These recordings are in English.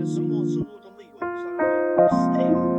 的生活都没有上面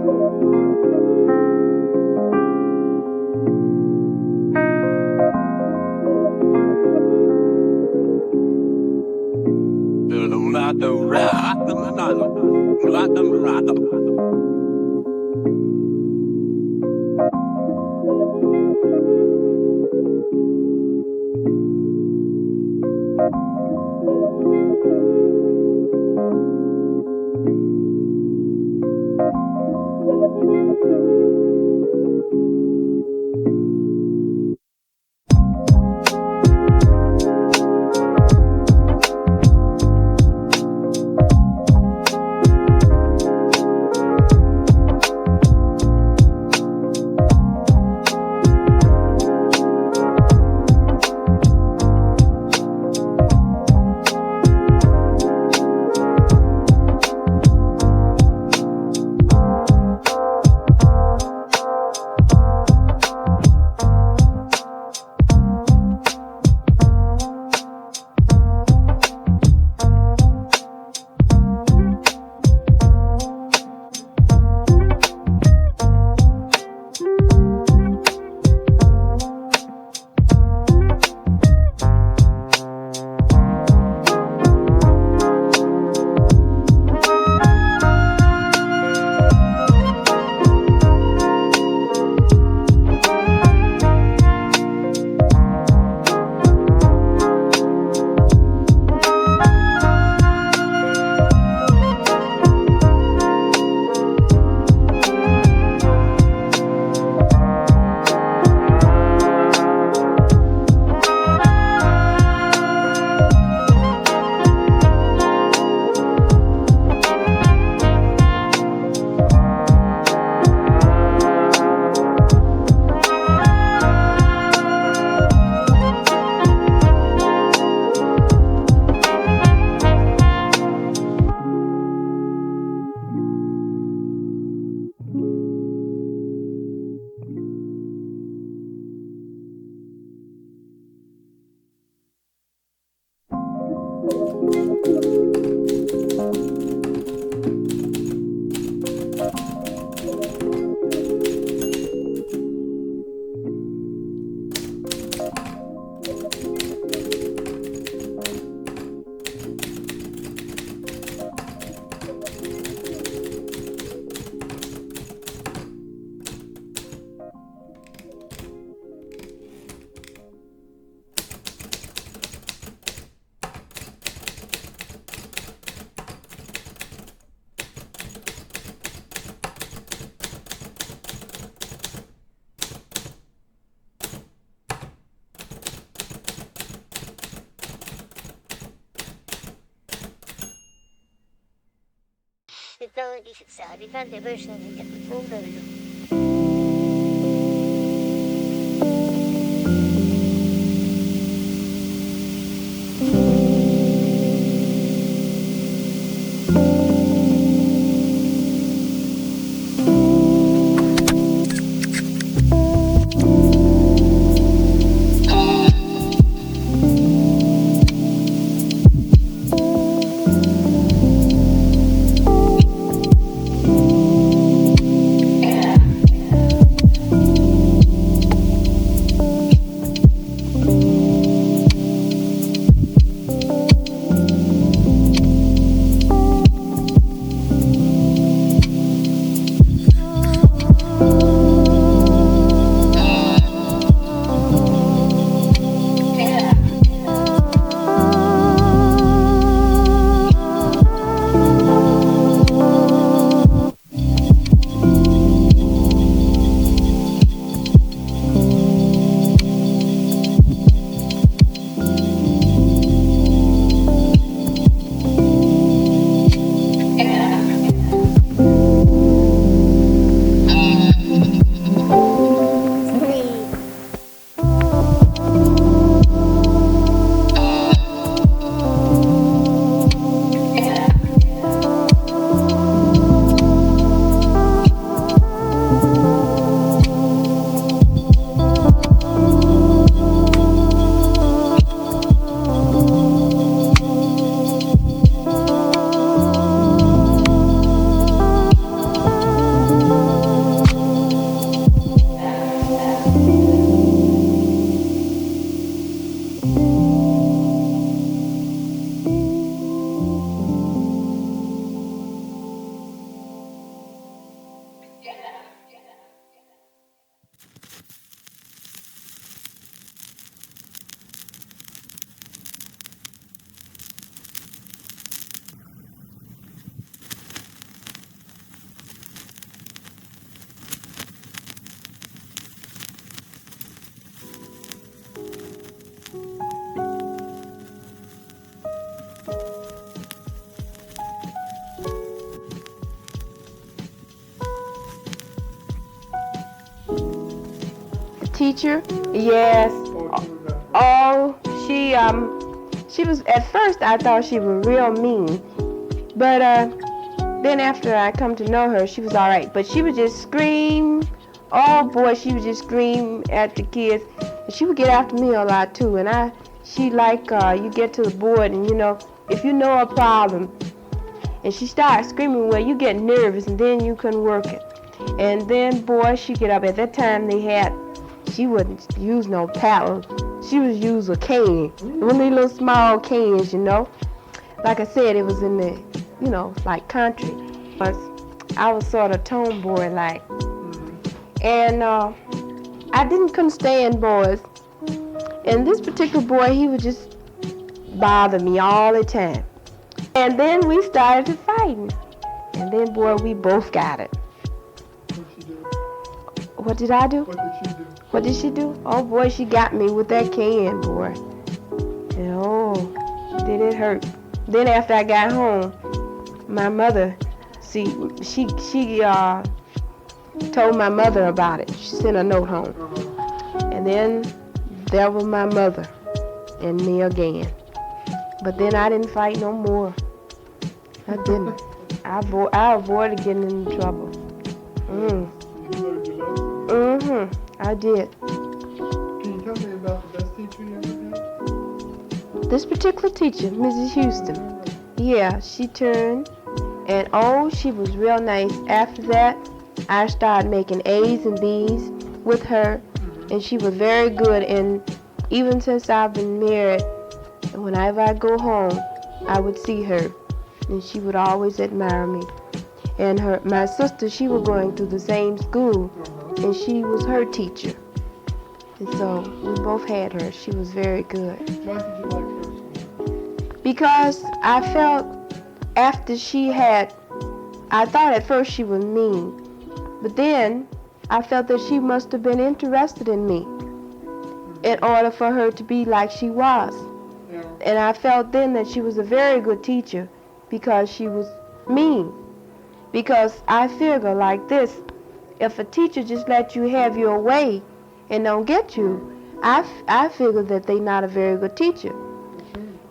Então, sabe, vai ter bastante tempo. teacher, yes. Oh, she was, at first I thought she was real mean, but then after I come to know her, she was all right. But she would just scream. Oh boy, she would just scream at the kids. And she would get after me a lot too. And she like, you get to the board and you know, if you know a problem, and she started screaming, well, you get nervous and then you couldn't work it. And then boy, she get up. At that time she wouldn't use no paddle. She would use a cane. One of these little small canes, you know. Like I said, it was in the, you know, like country. But I was sort of tomboy like. And I couldn't stand boys. And this particular boy, he would just bother me all the time. And then we started to fighting. And then boy, we both got it. What did I do? What did she do? What did she do? Oh boy, she got me with that can, boy. And oh, did it hurt. Then after I got home, my mother, see, she told my mother about it. She sent a note home. And then there was my mother and me again. But then I didn't fight no more. I didn't. I avoided getting in trouble. I did. Can you tell me about the best teacher you ever had? This particular teacher, Mrs. Houston, yeah, she turned, and oh, she was real nice. After that, I started making A's and B's with her, and she was very good. And even since I've been married, whenever I go home, I would see her, and she would always admire me. And my sister, she was going through the same school, and she was her teacher. And so we both had her. She was very good. Why did you like her? Because I felt after I thought at first she was mean, but then I felt that she must have been interested in me in order for her to be like she was. Yeah. And I felt then that she was a very good teacher because she was mean. Because I figure like this, if a teacher just let you have your way and don't get you, I figure that they're not a very good teacher.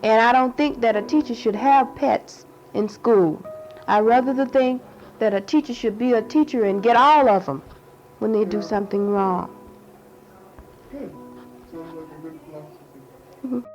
And I don't think that a teacher should have pets in school. I rather think that a teacher should be a teacher and get all of them when they do something wrong. Good. Sounds like a good philosophy.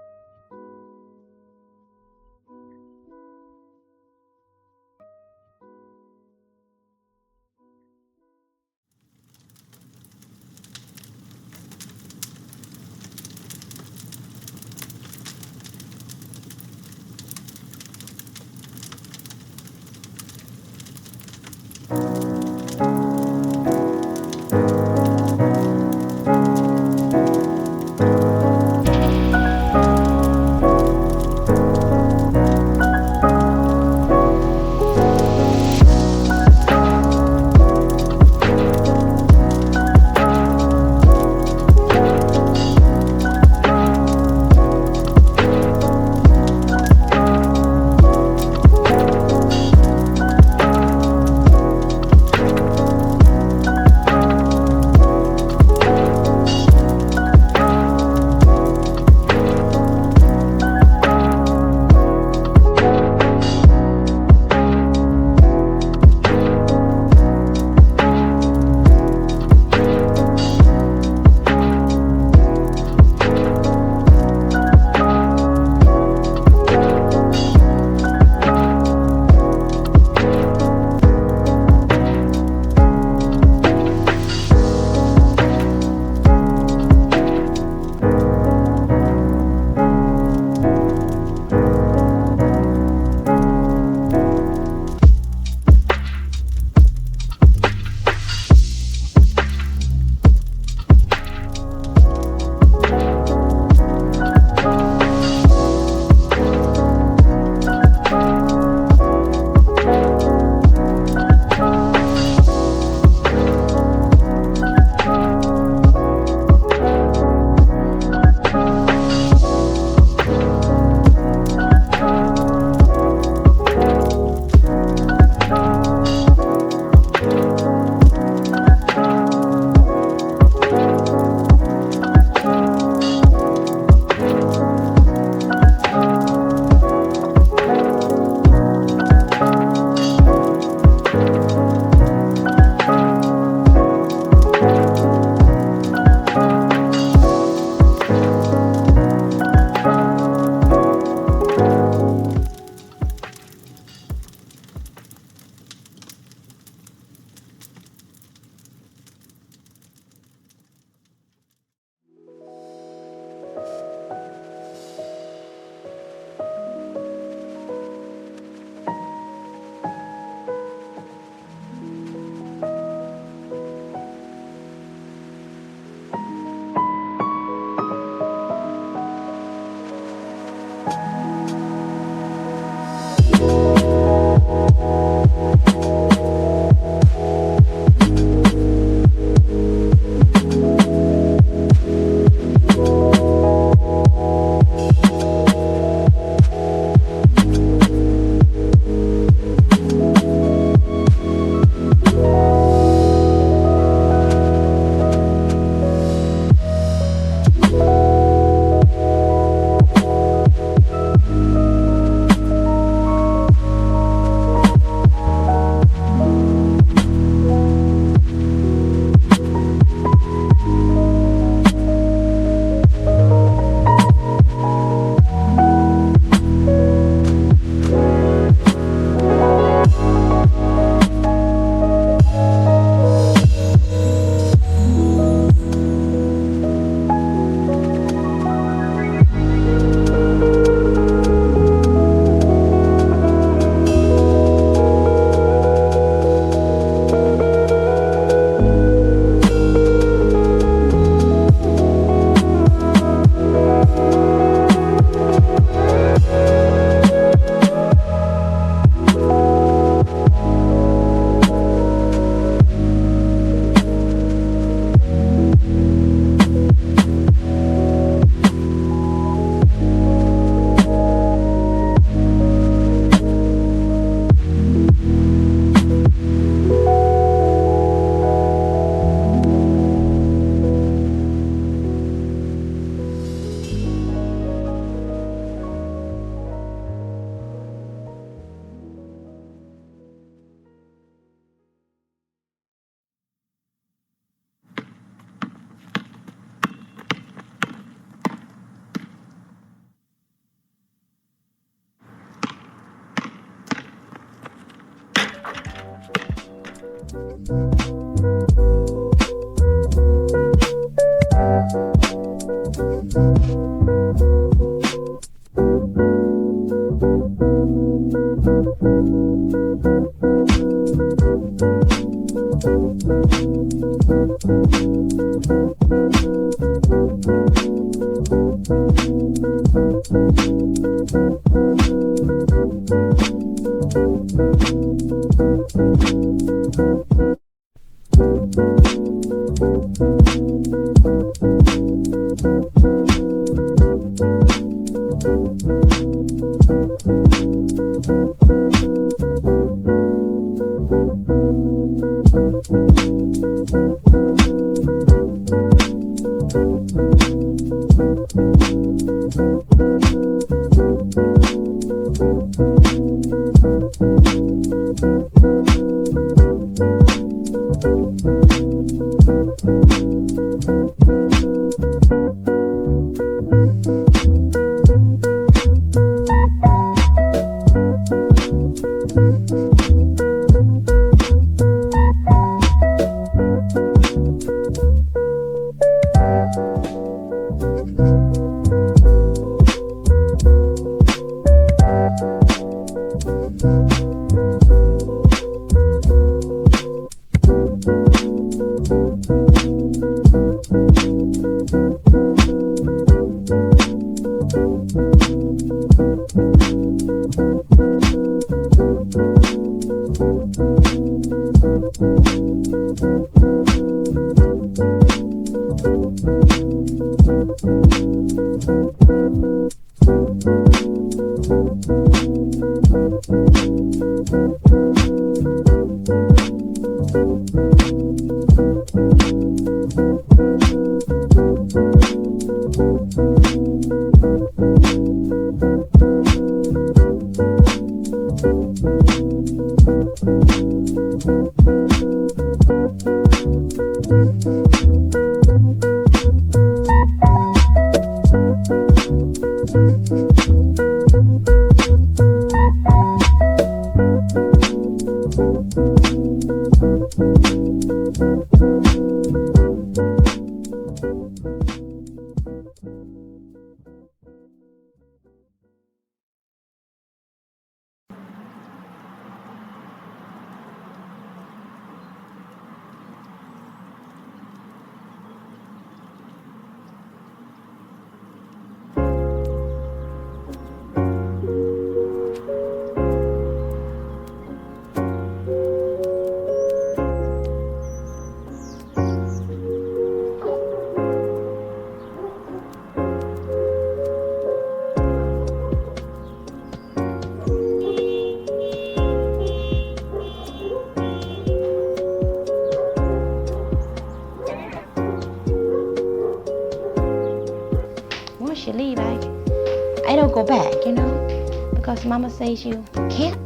Once you leave, I don't go back, you know, because Mama says you can't.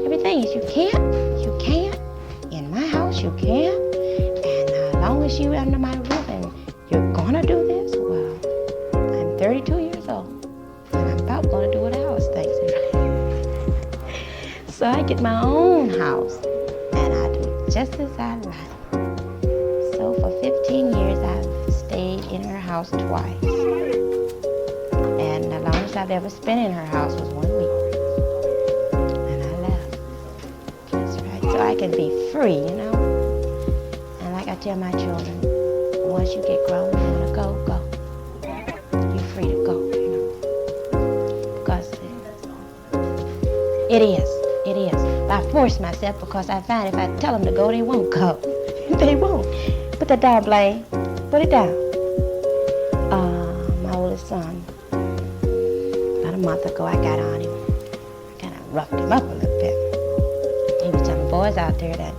Everything is you can't. In my house, you can't. And as long as you under my roof and you're gonna do this, well, I'm 32 years old, and I'm about gonna do what Alice thinks is right. So I get my own house, and I do just as I like. So for 15 years, I've stayed in her house twice. And the longest I've ever spent in her house was 1 week. And I left. That's right. So I can be free, you know. And like I tell my children, once you get grown, you want to go, go. You're free to go, you know. Because it is. But I force myself because I find if I tell them to go, they won't go. They won't. Put that down, Blaine. Put it down. My oldest son, about a month ago, I got on him. I kind of roughed him up a little bit. He was telling boys out there that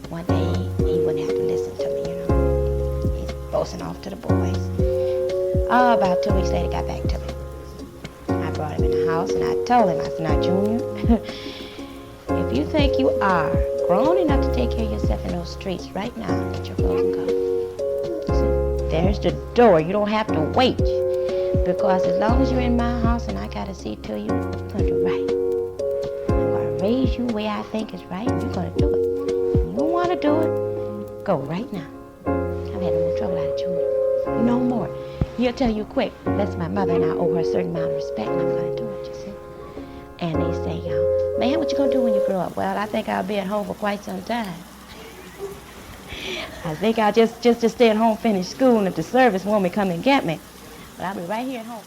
one day he wouldn't have to listen to me, you know. He's boasting off to the boys. About 2 weeks later, he got back to me. I brought him in the house and I told him, I said, now, Junior, if you think you are grown enough to take care of yourself in those streets right now, get your clothes and go. There's the door. You don't have to wait. Because as long as you're in my house and I got to see to you, you're going to do right. I'm going to raise you the way I think is right, and you're going to do it. You don't want to do it, go right now. I've had no more trouble out of children. No more. He'll tell you quick, that's my mother and I owe her a certain amount of respect and I'm going to do it, you see. And they say, man, what you going to do when you grow up? Well, I think I'll be at home for quite some time. I think I'll just stay at home, finish school, and if the service want me, come and get me. But I'll be right here at home.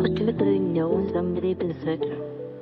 Particularly know somebody been searching.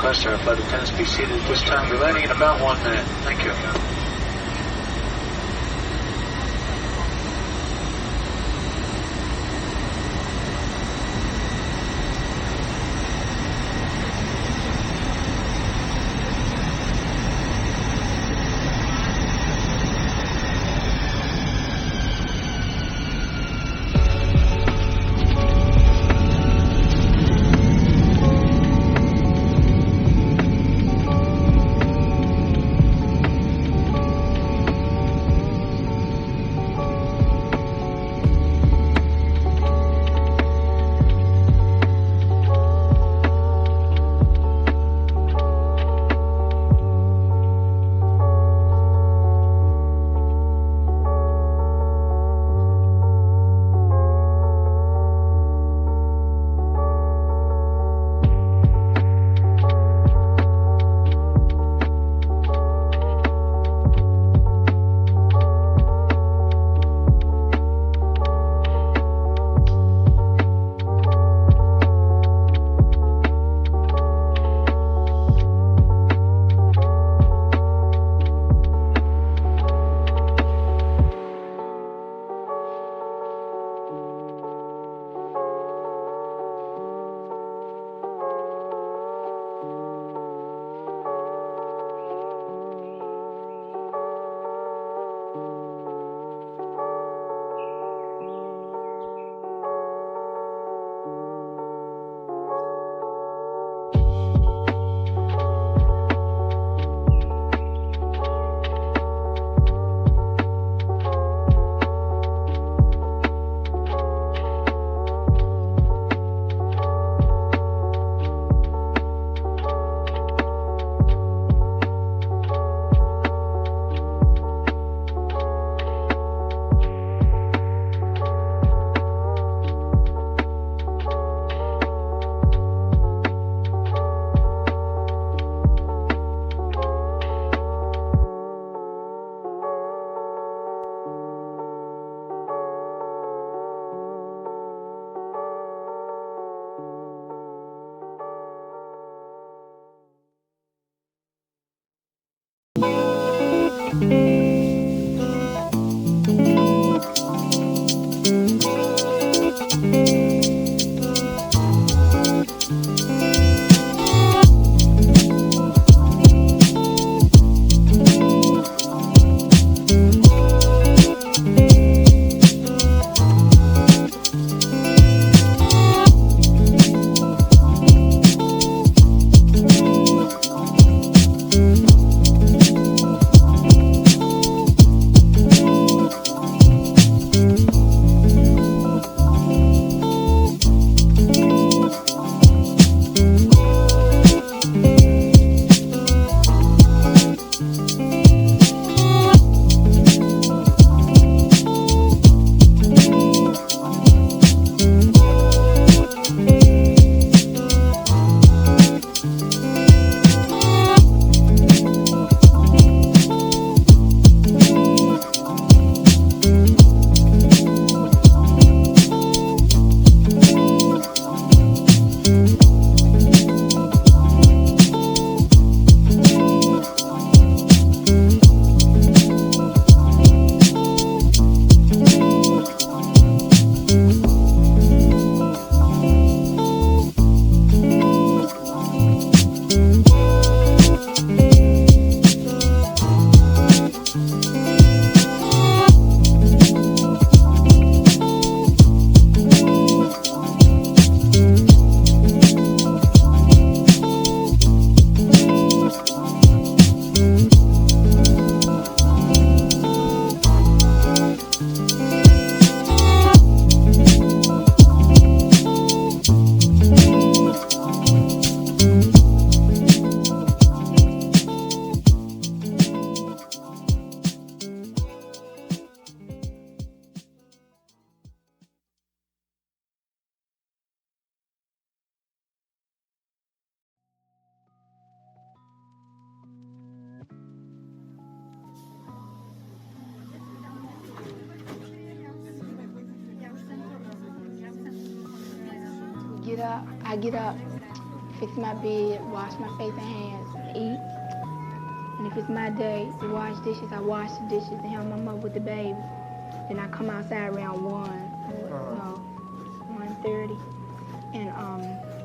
request our flight attendants be seated at this time. We're landing in about 1 minute. Thank you. get up, fix my bed, wash my face and hands, and eat. And if it's my day to wash dishes, I wash the dishes and help my mother with the baby. Then I come outside around 1:30, and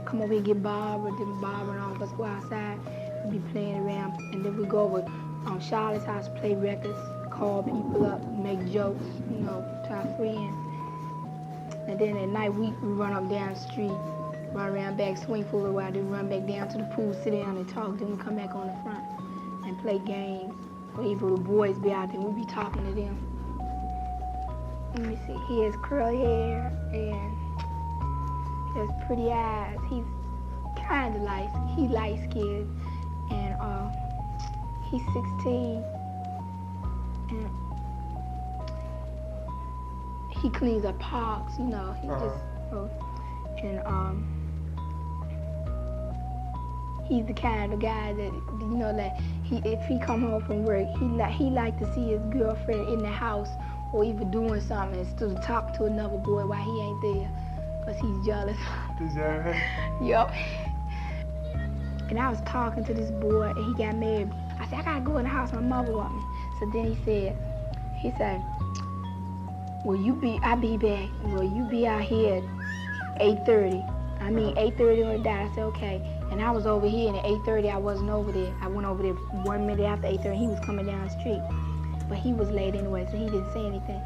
come over here and get Barbara. Then Barbara and all of us go outside. We be playing around, and then we go over Charlotte's house, play records, call people up, make jokes, to our friends. And then at night we run up down the street, run around back, swing for a little while, then run back down to the pool, sit down and talk. Then we come back on the front and play games. Or even the boys be out there, we be talking to them. Let me see, he has curly hair and he has pretty eyes. He's kind of light, light-skinned, and he's 16, and he cleans up parks, he just, and he's the kind of guy that, that if he come home from work, he like to see his girlfriend in the house or even doing something instead of talking to another boy while he ain't there, because he's jealous. Is that right? Yup. And I was talking to this boy, and he got married. I said, I gotta go in the house, my mother want me. So then he said, I'll be back. Will you be out here at 8:30? 8:30 on the dot. I said, okay. And I was over here, and at 8:30, I wasn't over there. I went over there 1 minute after 8:30, he was coming down the street. But he was late anyway, so he didn't say anything.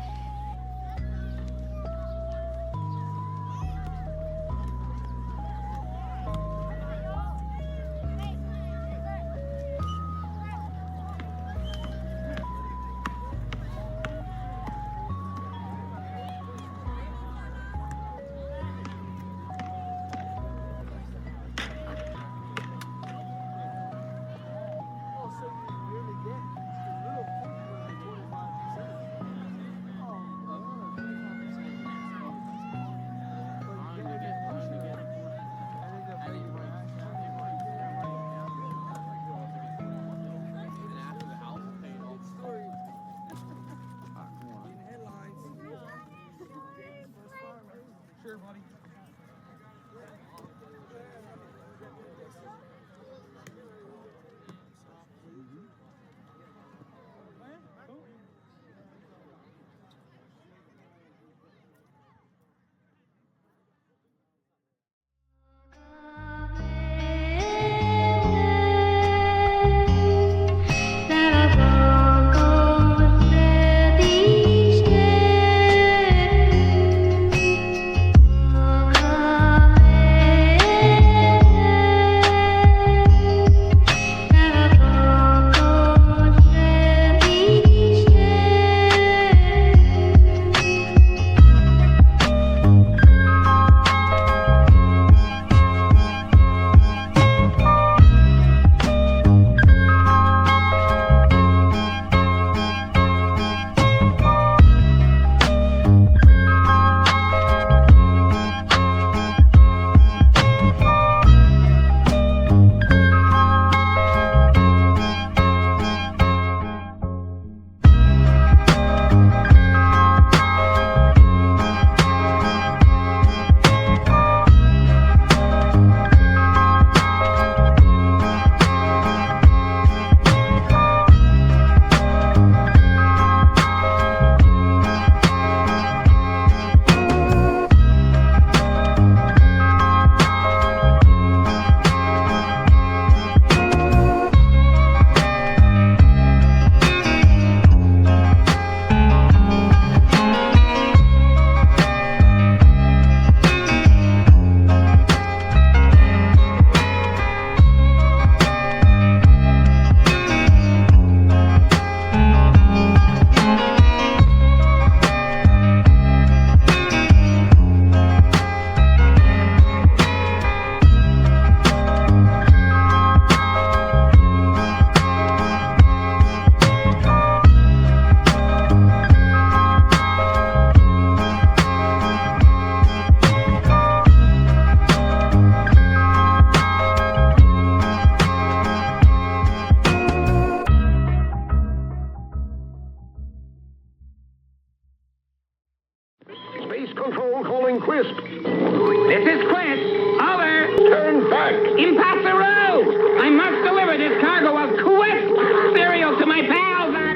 Base control calling Crisp. This is Chris. Over. Turn back. Impossible! I must deliver this cargo of Crisp cereal to my pals on...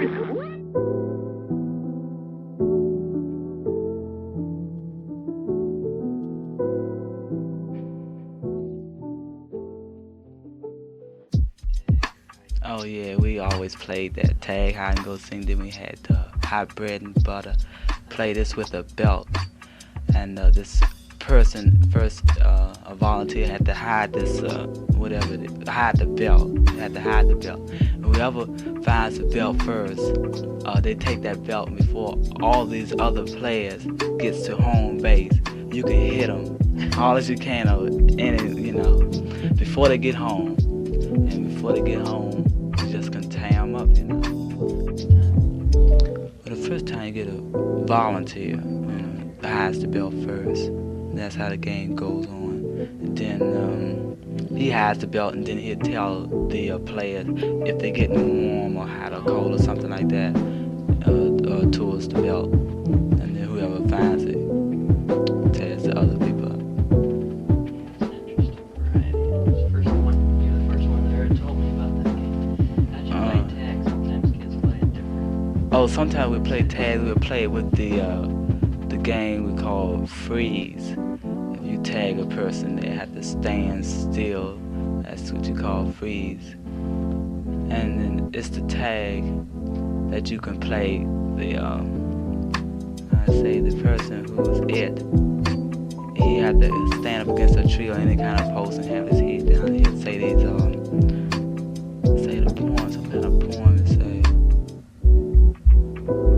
Oh yeah, we always played that tag, hide and go sing. Then we had hot bread and butter. Play this with a belt, and this person first, a volunteer, had to hide this hide the belt. Had to hide the belt. And whoever finds the belt first, they take that belt before all these other players gets to home base. You can hit them all as you can of it, and you know, before they get home. And before they get home, you just gonna tie them up, you know. But the first time you get a volunteer, you know, hides the belt first. And that's how the game goes on. And then he hides the belt, and then he'll tell the players if they're getting warm or hot or cold or something like that towards the belt. And then whoever finds it tells the other people. Oh, sometimes we play tag. We'll play with the game we call freeze. If you tag a person, they have to stand still. That's what you call freeze. And then it's the tag that you can play the person who's it. He had to stand up against a tree or any kind of post and have his head down. He'll say these say the poem, some kind of poem, and say.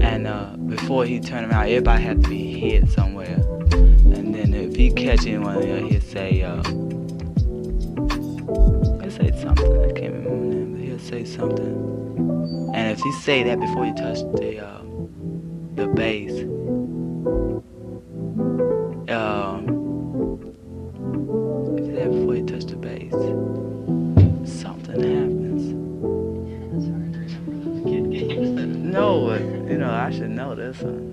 And before he turned around, everybody had to be hid somewhere. And then if he catch anyone there, he'll say something. I can't remember the name, but he'll say something. And if he say that before he touched the base, if he said before he touched the base, something happens. Yeah, it's hard to remember those kid games. No, but you know, I should know this one.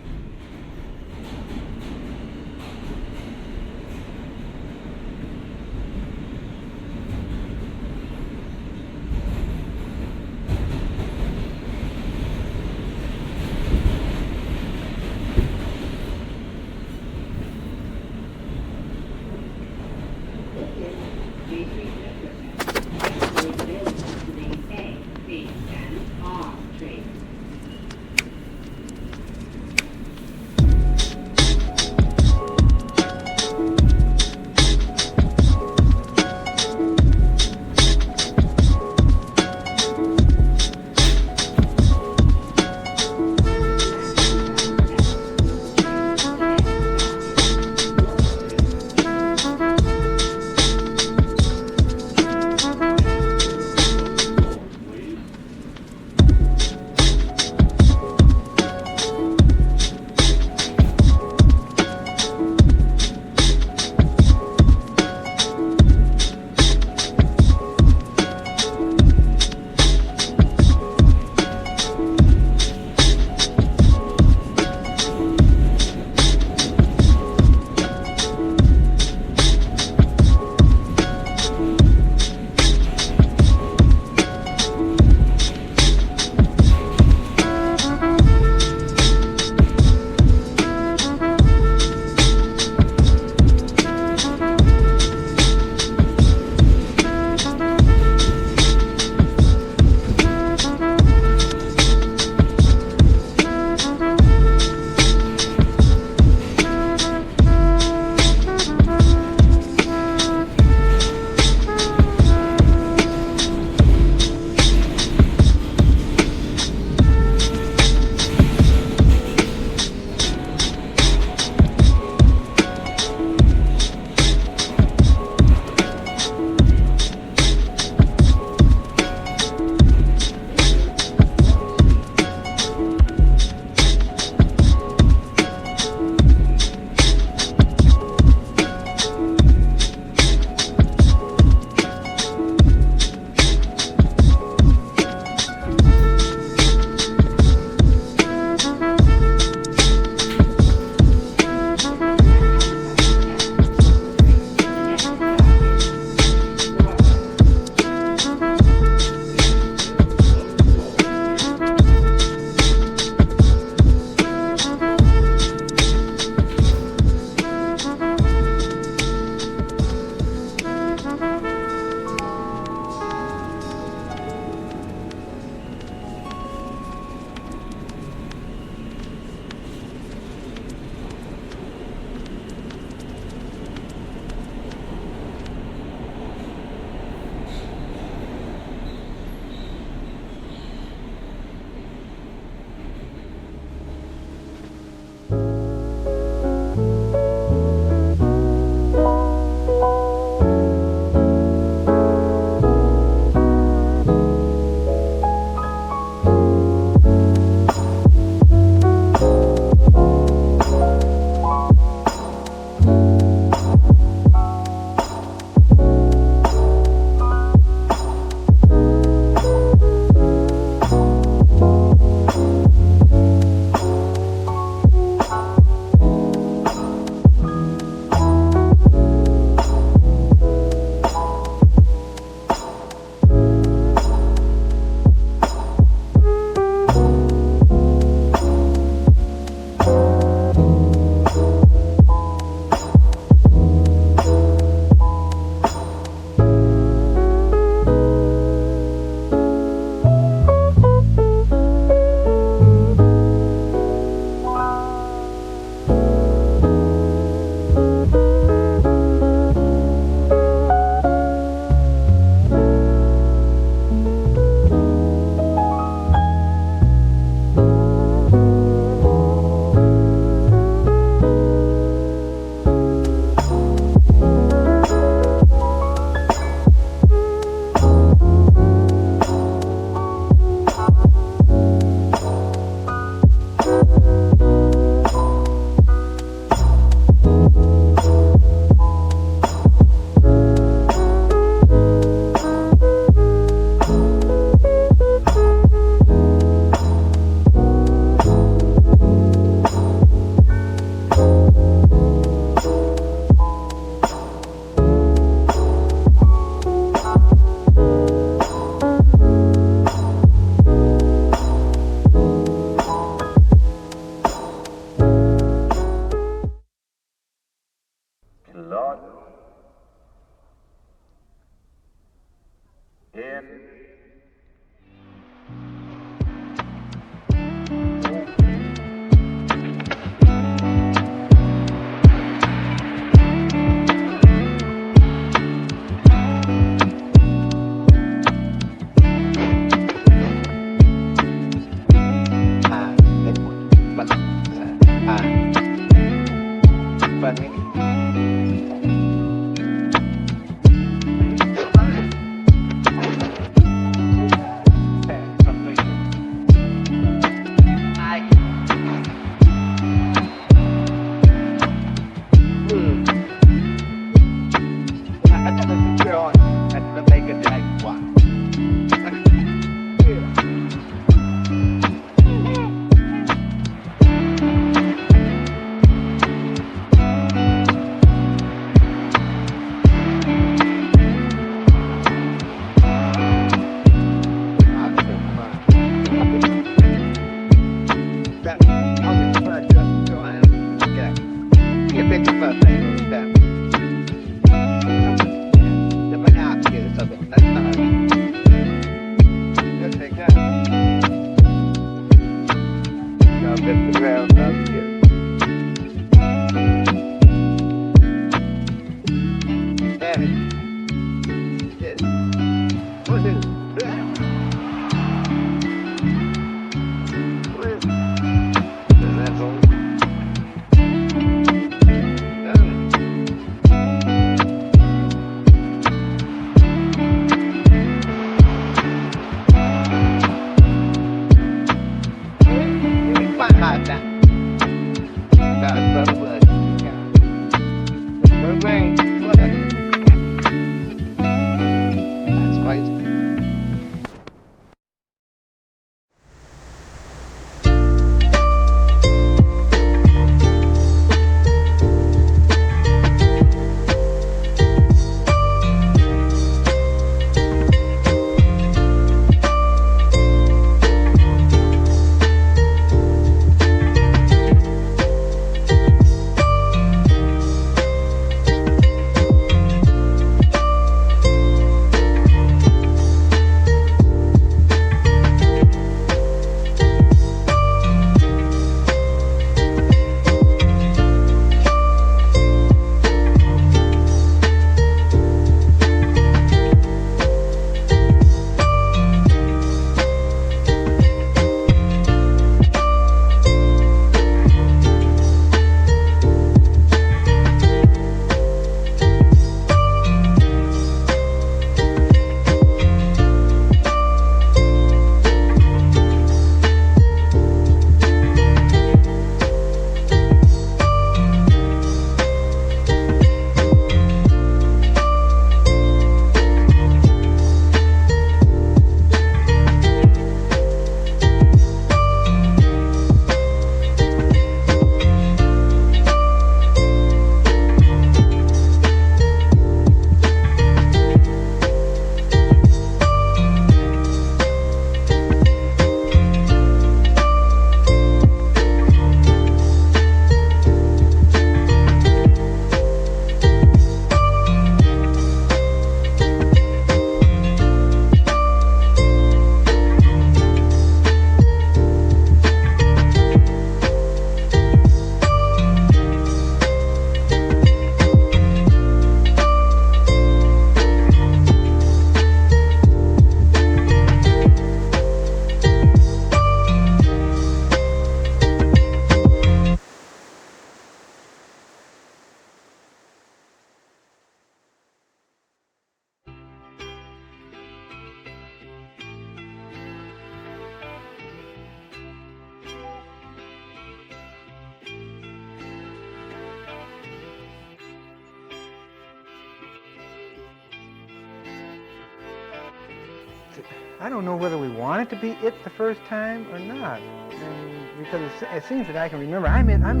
I don't know whether we want it to be it the first time or not, and because it seems that I can remember I'm it, and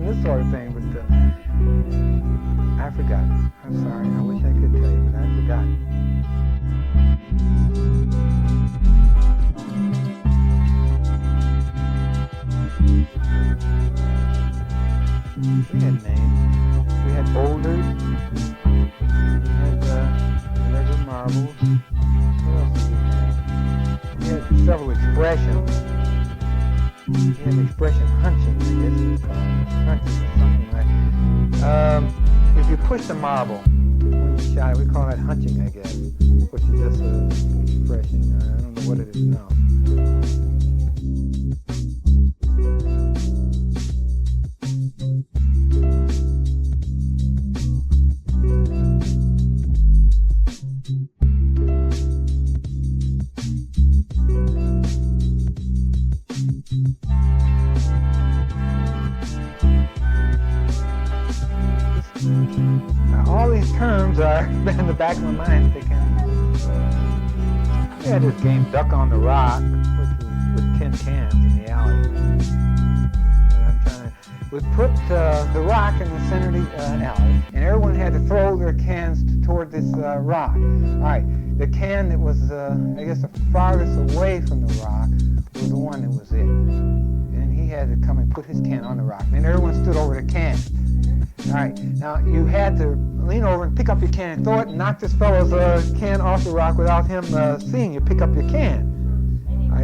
this sort of thing, but I forgot. I'm sorry. I wish I could tell you, but I forgot. We had names. We had boulders. We had regular marbles. What else did we have? We had several expressions. We had the expression hunching, I guess it's called. Hunching or something like that. If you push the marble when you shot it, we call that hunching, I guess. Which is just an expression. I don't know what it is now. All these terms are in the back of my mind thinking. We had this game Duck on the Rock, which was with tin cans in the alley. We put the rock in the center of the alley, and everyone had to throw their cans toward this rock. All right, the can that was, I guess, the farthest away from the rock was the one that was it. And he had to come and put his can on the rock. And then everyone stood over the can. All right, now you had to lean over and pick up your can and throw it and knock this fellow's can off the rock without him seeing you pick up your can. All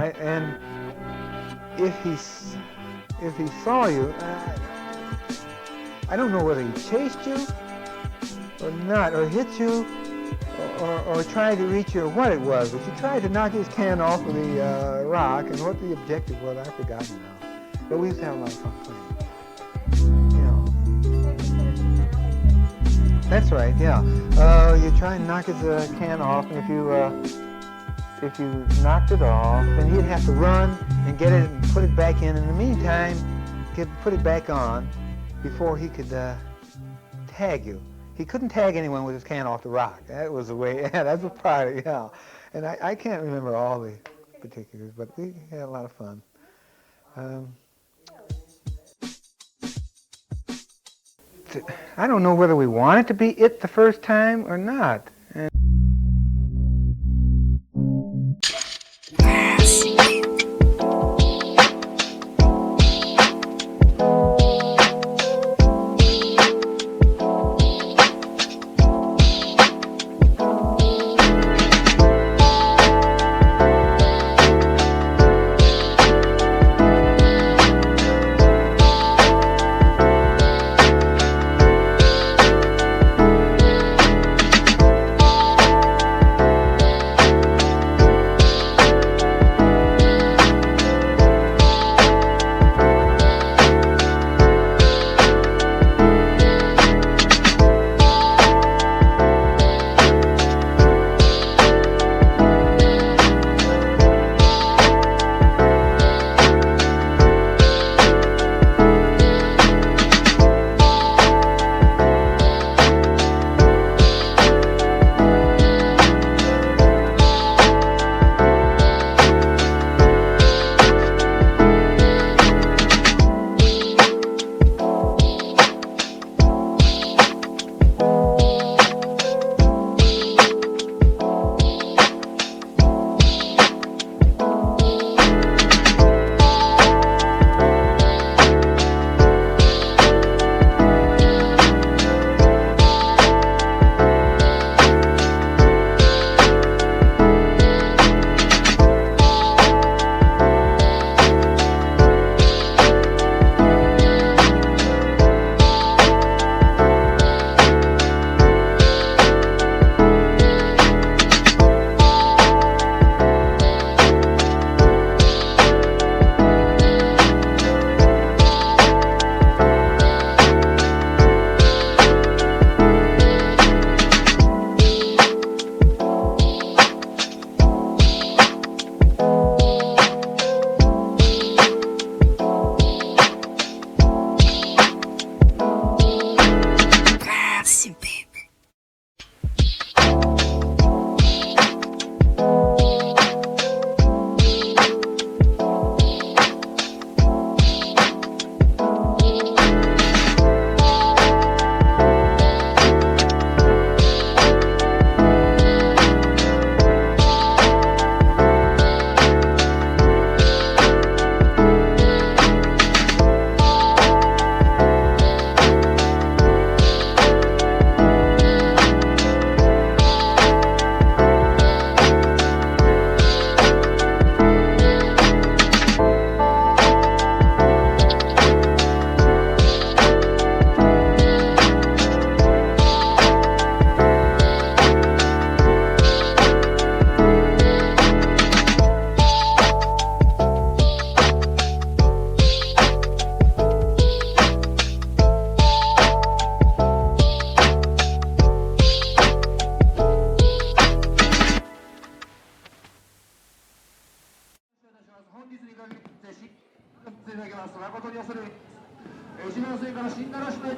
right, and if he saw you, I don't know whether he chased you or not, or hit you, or tried to reach you, or what it was, but you tried to knock his can off of the rock, and what the objective was, I've forgotten now. But we used to have a lot of fun playing. That's right, yeah. You try and knock his can off, and if you knocked it off, then he'd have to run and get it and put it back in. In the meantime, put it back on before he could tag you. He couldn't tag anyone with his can off the rock. That was the way, yeah, that's a part, yeah. And I can't remember all the particulars, but we had a lot of fun. I don't know whether we want it to be it the first time or not. 日に限って新いただきます。誠に恐れ入ります。後ろの線から新奈良市内。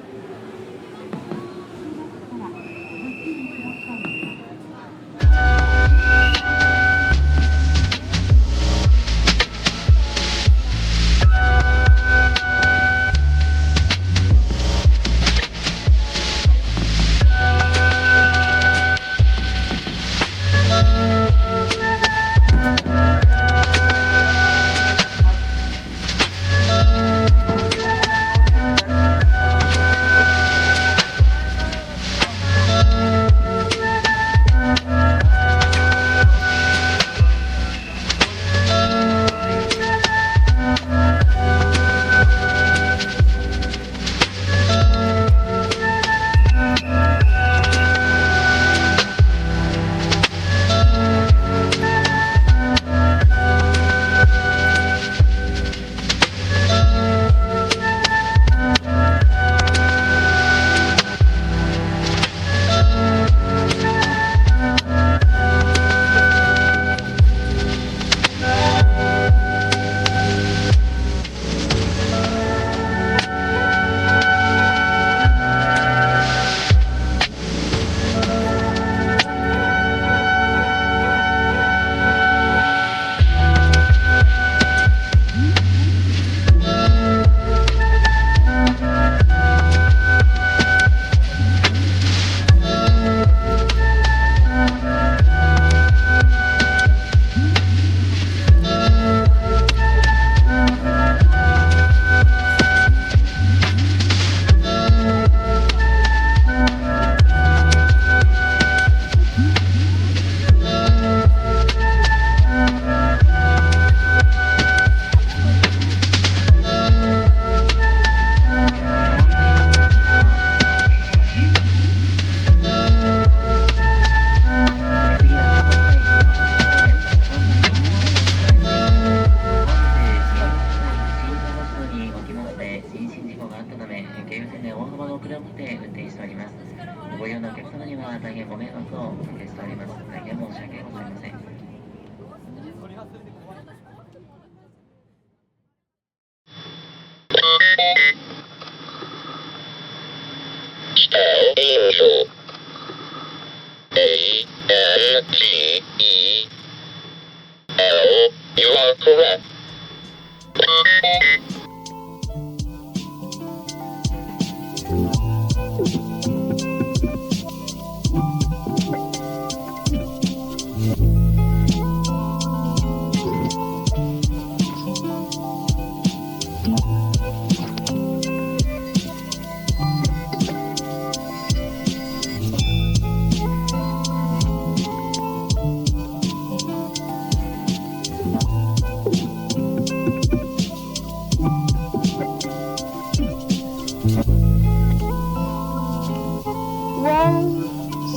You are correct.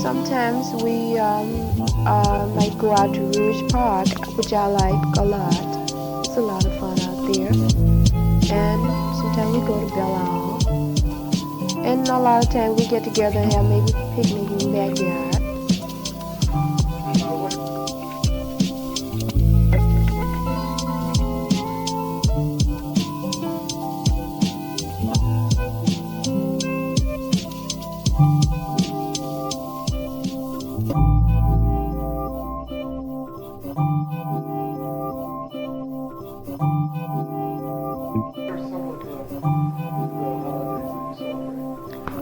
Sometimes we might go out to Rouge Park, which I like a lot. It's a lot of fun out there. And sometimes we go to Belle Isle. And a lot of times we get together and have maybe picnic in the backyard.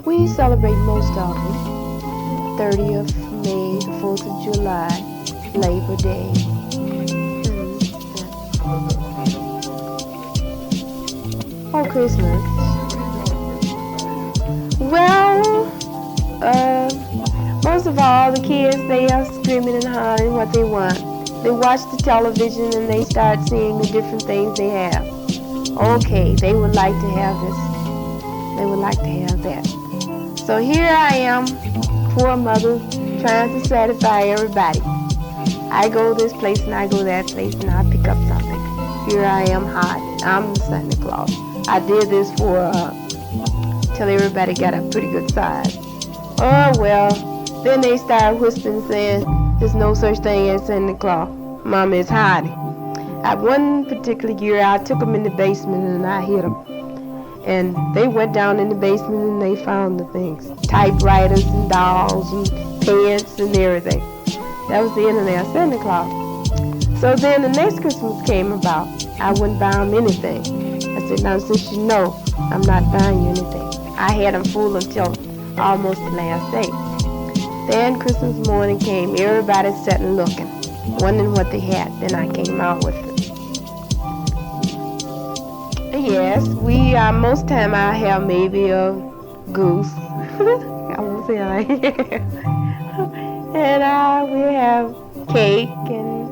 We celebrate most of them. 30th May, the 4th of July, Labor Day. Oh, Christmas. Well, most of all, the kids, they are screaming and hollering what they want. They watch the television and they start seeing the different things they have. Okay, they would like to have this. They would like to have that. So here I am, poor mother, trying to satisfy everybody. I go this place and I go that place and I pick up something. Here I am hiding. I'm the Santa Claus. I did this for till everybody got a pretty good size. Oh well, then they start whispering saying there's no such thing as Santa Claus. Mama is hiding. One particular year, I took them in the basement and I hid them. And they went down in the basement and they found the things. Typewriters and dolls and pants and everything. That was the end of their Santa Claus. So then the next Christmas came about. I wouldn't buy them anything. I said, now since you know, I'm not buying you anything. I had them full until almost the last day. Then Christmas morning came, everybody sat and looking, wondering what they had. Then I came out with it. Yes, most time I have maybe a goose. I won't say I and we have cake and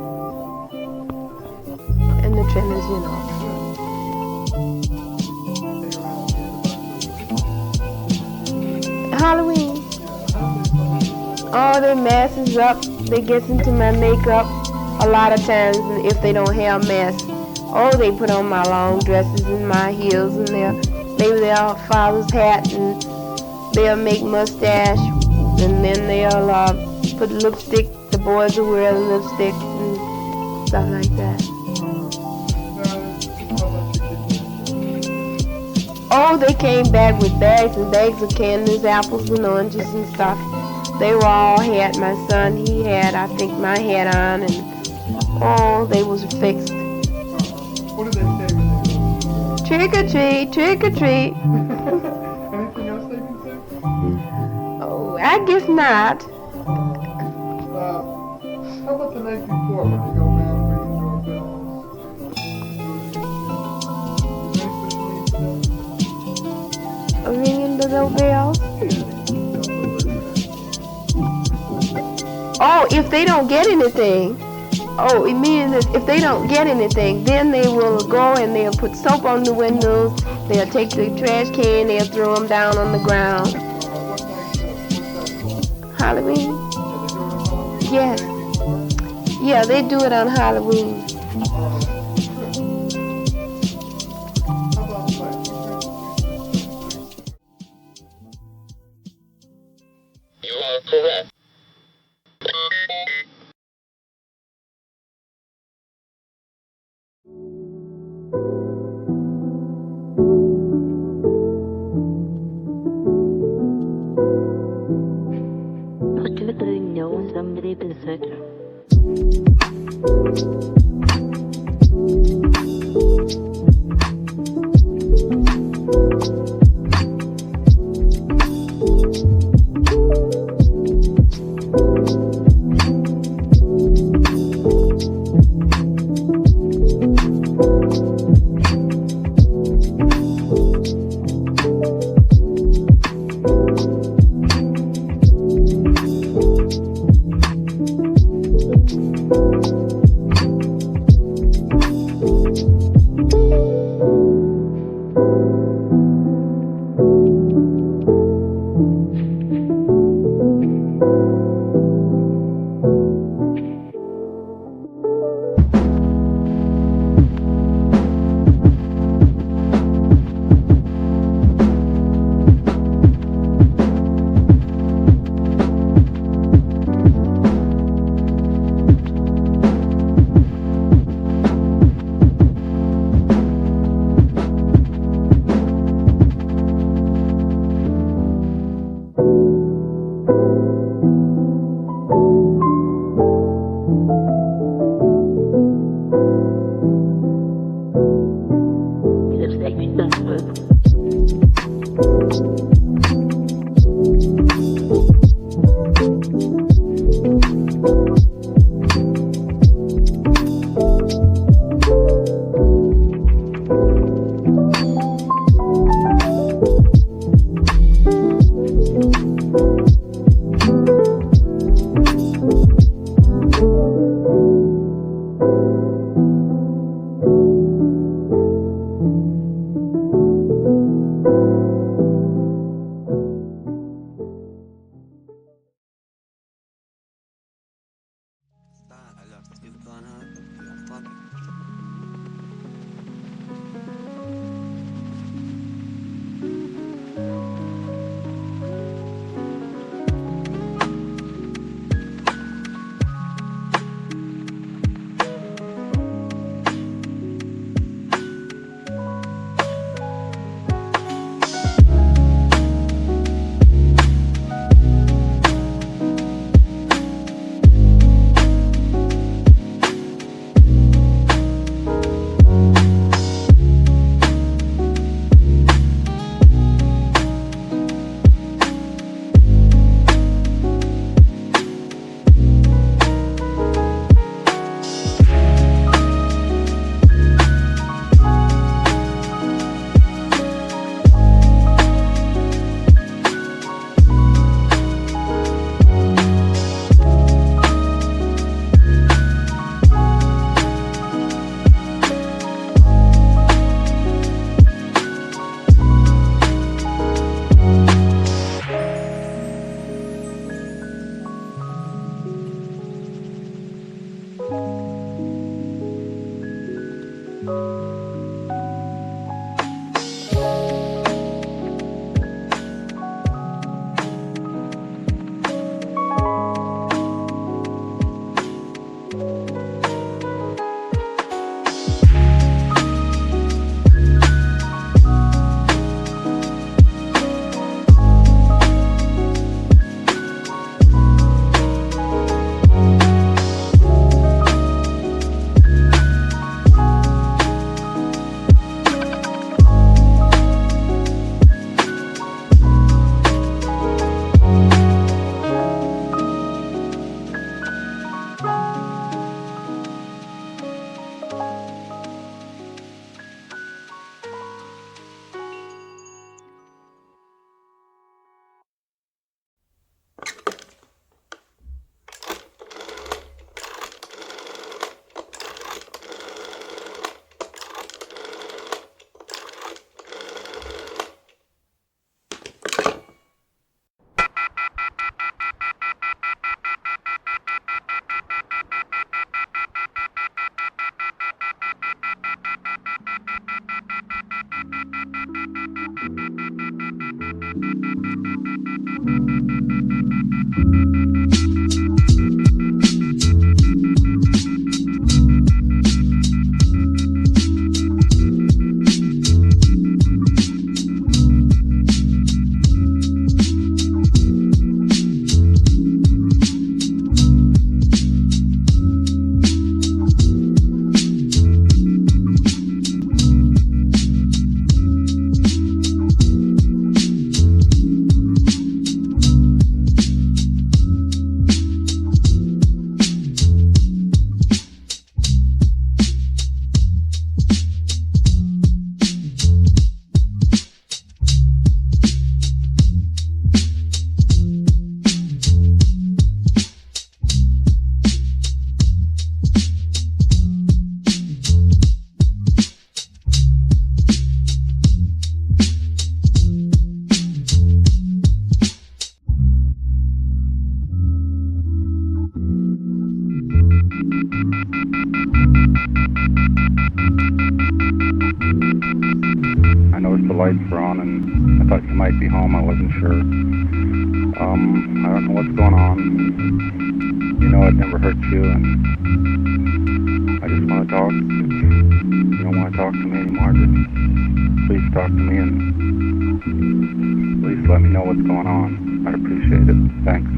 the trimmings, you know. Halloween. Oh, they messes up. They gets into my makeup a lot of times if they don't have masks. Oh, they put on my long dresses and my heels and maybe their father's hat and they'll make mustache and then they'll put lipstick. The boys will wear lipstick and stuff like that. Oh, they came back with bags and bags of candies, apples and oranges and stuff. They were all had. My son, he had, I think, my hat on, and oh, they was fixed. What did they say when they go? Trick or treat, trick or treat. Anything else they can say? Oh, I guess not. How about the night before when they go around ringing doorbells? Ringing the doorbells? Oh, if they don't get anything. Oh, it means that if they don't get anything, then they will go and they'll put soap on the windows. They'll take the trash can, they'll throw them down on the ground. Halloween? Yes. Yeah, they do it on Halloween. You are correct. Ultimately, no somebody beside her. noticed the lights were on and I thought you might be home. I wasn't sure. I don't know what's going on. You know I'd never hurt you, and I just want to talk. If you don't want to talk to me anymore, just please talk to me and please let me know what's going on. I'd appreciate it. Thanks.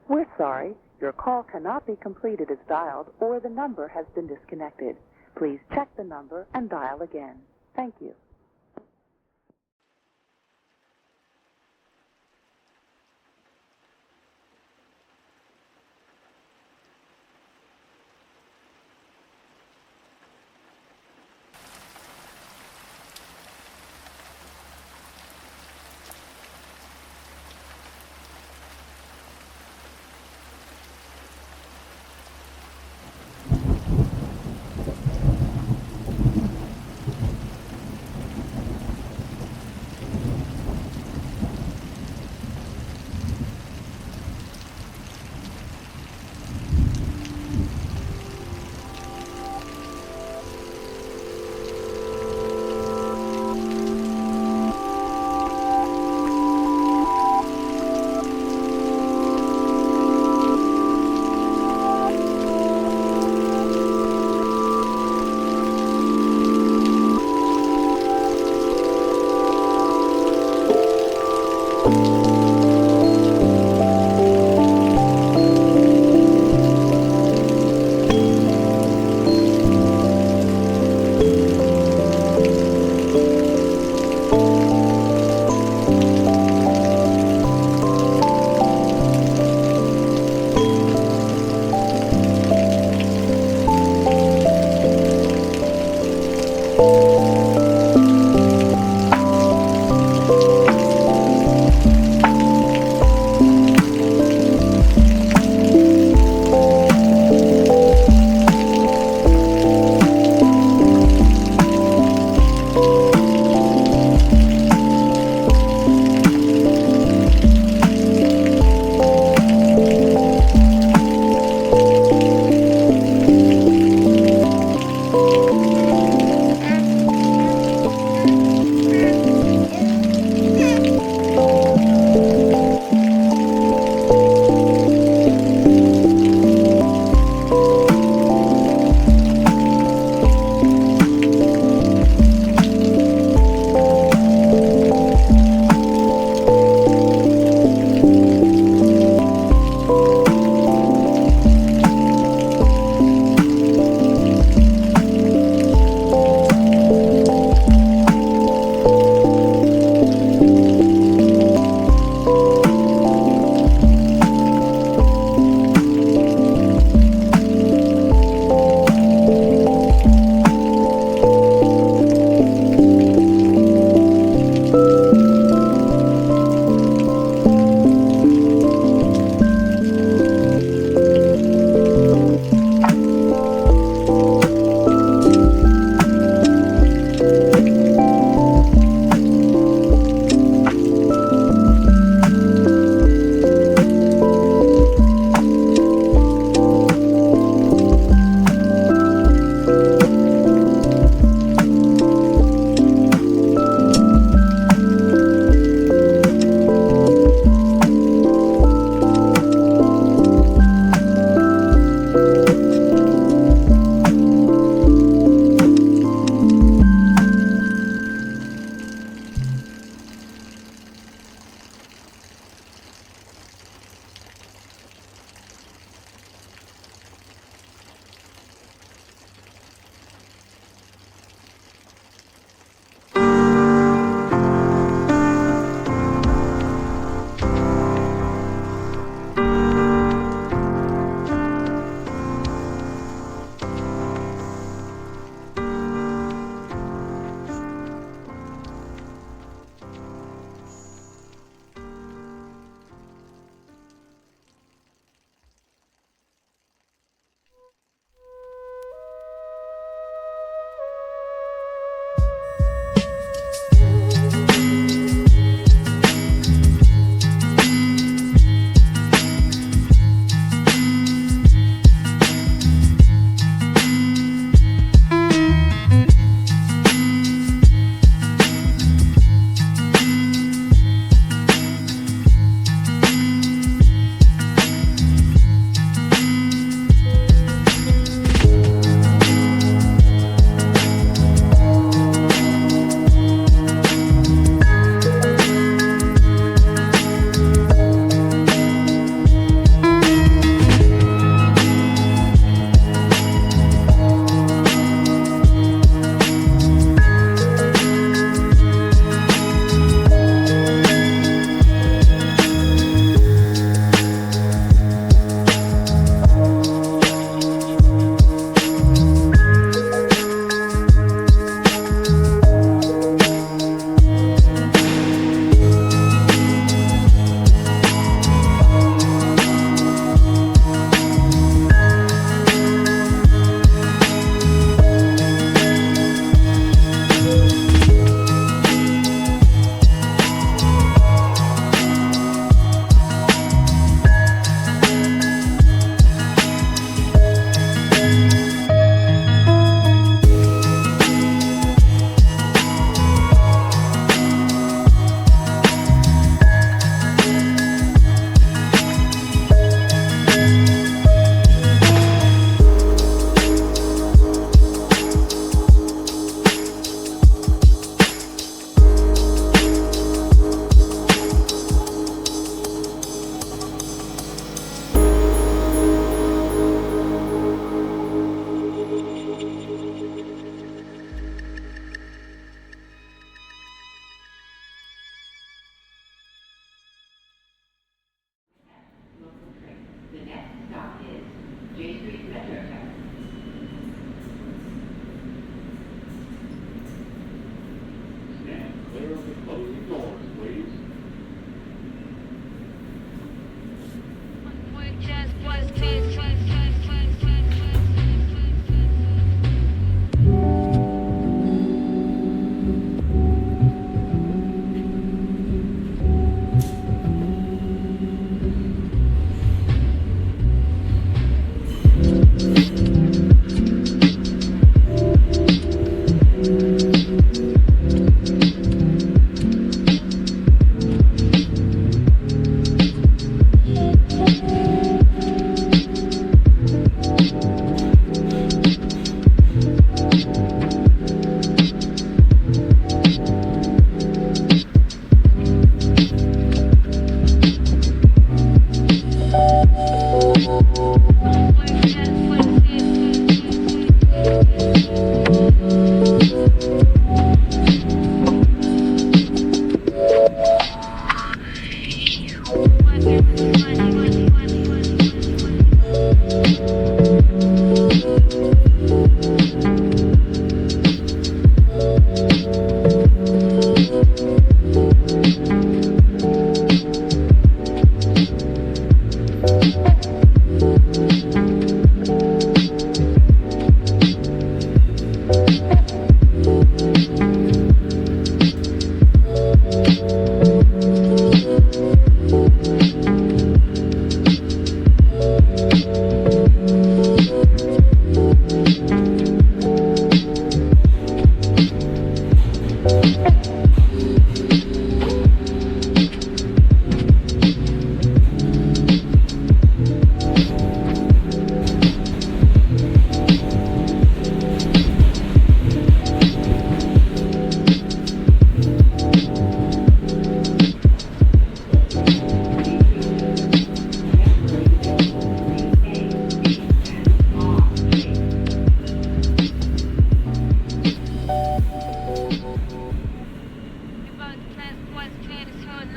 We're sorry, your call cannot be completed as dialed or the number has been disconnected. Please check the number and dial again. Thank you.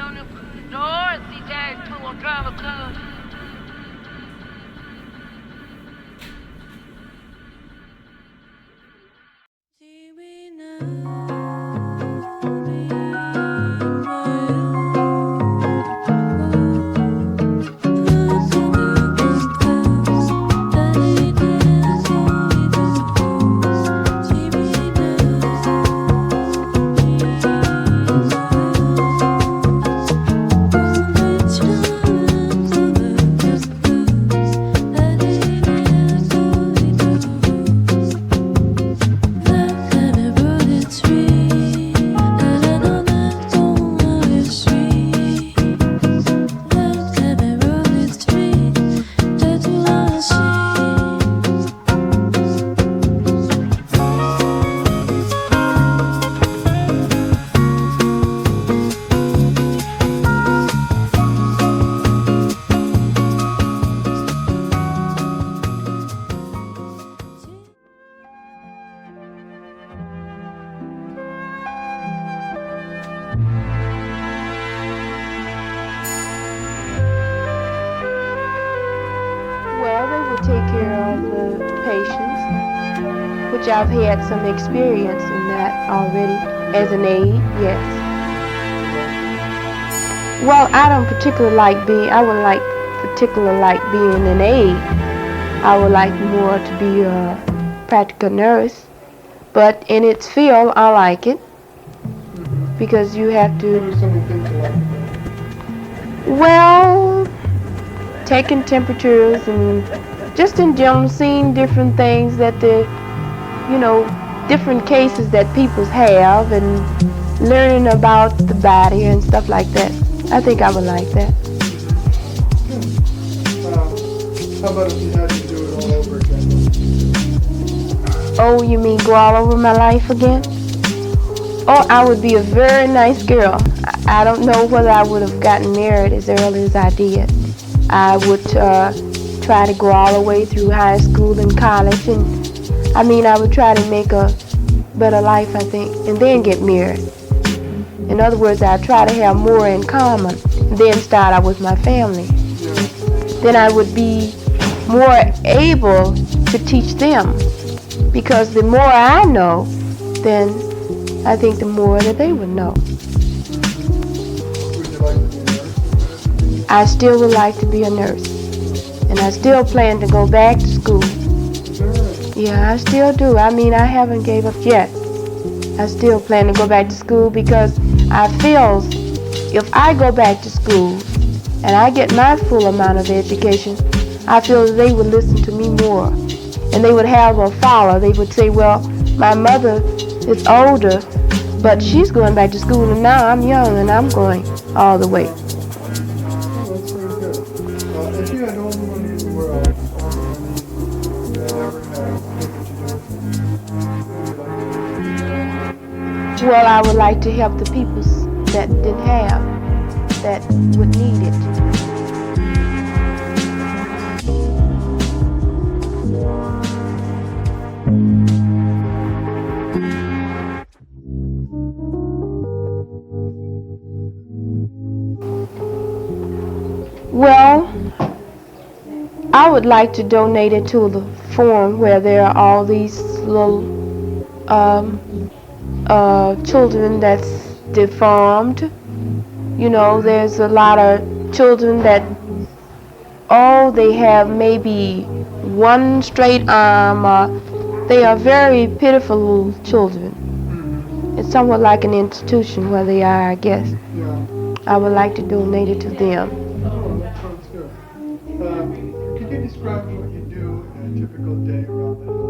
on the door, CJ, Tool Drama Club. Well, they would take care of the patients, which I've had some experience in that already as an aide, yes. Well, I don't particularly like being, I would like particularly like being an aide. I would like more to be a practical nurse, but in its field, I like it because you have to, well, taking temperatures and just in general seeing different things that the, different cases that people have and learning about the body and stuff like that. I think I would like that. How about if you had to do it all over again? Oh, you mean go all over my life again? Oh, I would be a very nice girl. I don't know whether I would have gotten married as early as I did. I would try to go all the way through high school and college, and I would try to make a better life, I think, and then get married. In other words, I'd try to have more in common, and then start out with my family. Then I would be more able to teach them, because the more I know, then I think the more that they would know. I still would like to be a nurse, and I still plan to go back to school. Yeah, I still do. I haven't gave up yet. I still plan to go back to school because I feel if I go back to school and I get my full amount of education, I feel that they would listen to me more, and they would have a follow. They would say, well, my mother is older, but she's going back to school, and now I'm young and I'm going all the way. That's very good. If you had all the money in the world, all the money you had ever had, what would you do? Well, I would like to help the people that didn't have, that would need it. Well, I would like to donate it to the farm where there are all these little children that's deformed. There's a lot of children that, they have maybe one straight arm. They are very pitiful children. It's somewhat like an institution where they are, I guess. Yeah. I would like to donate it to them. Oh, that sounds good. Could you describe what you do in a typical day around the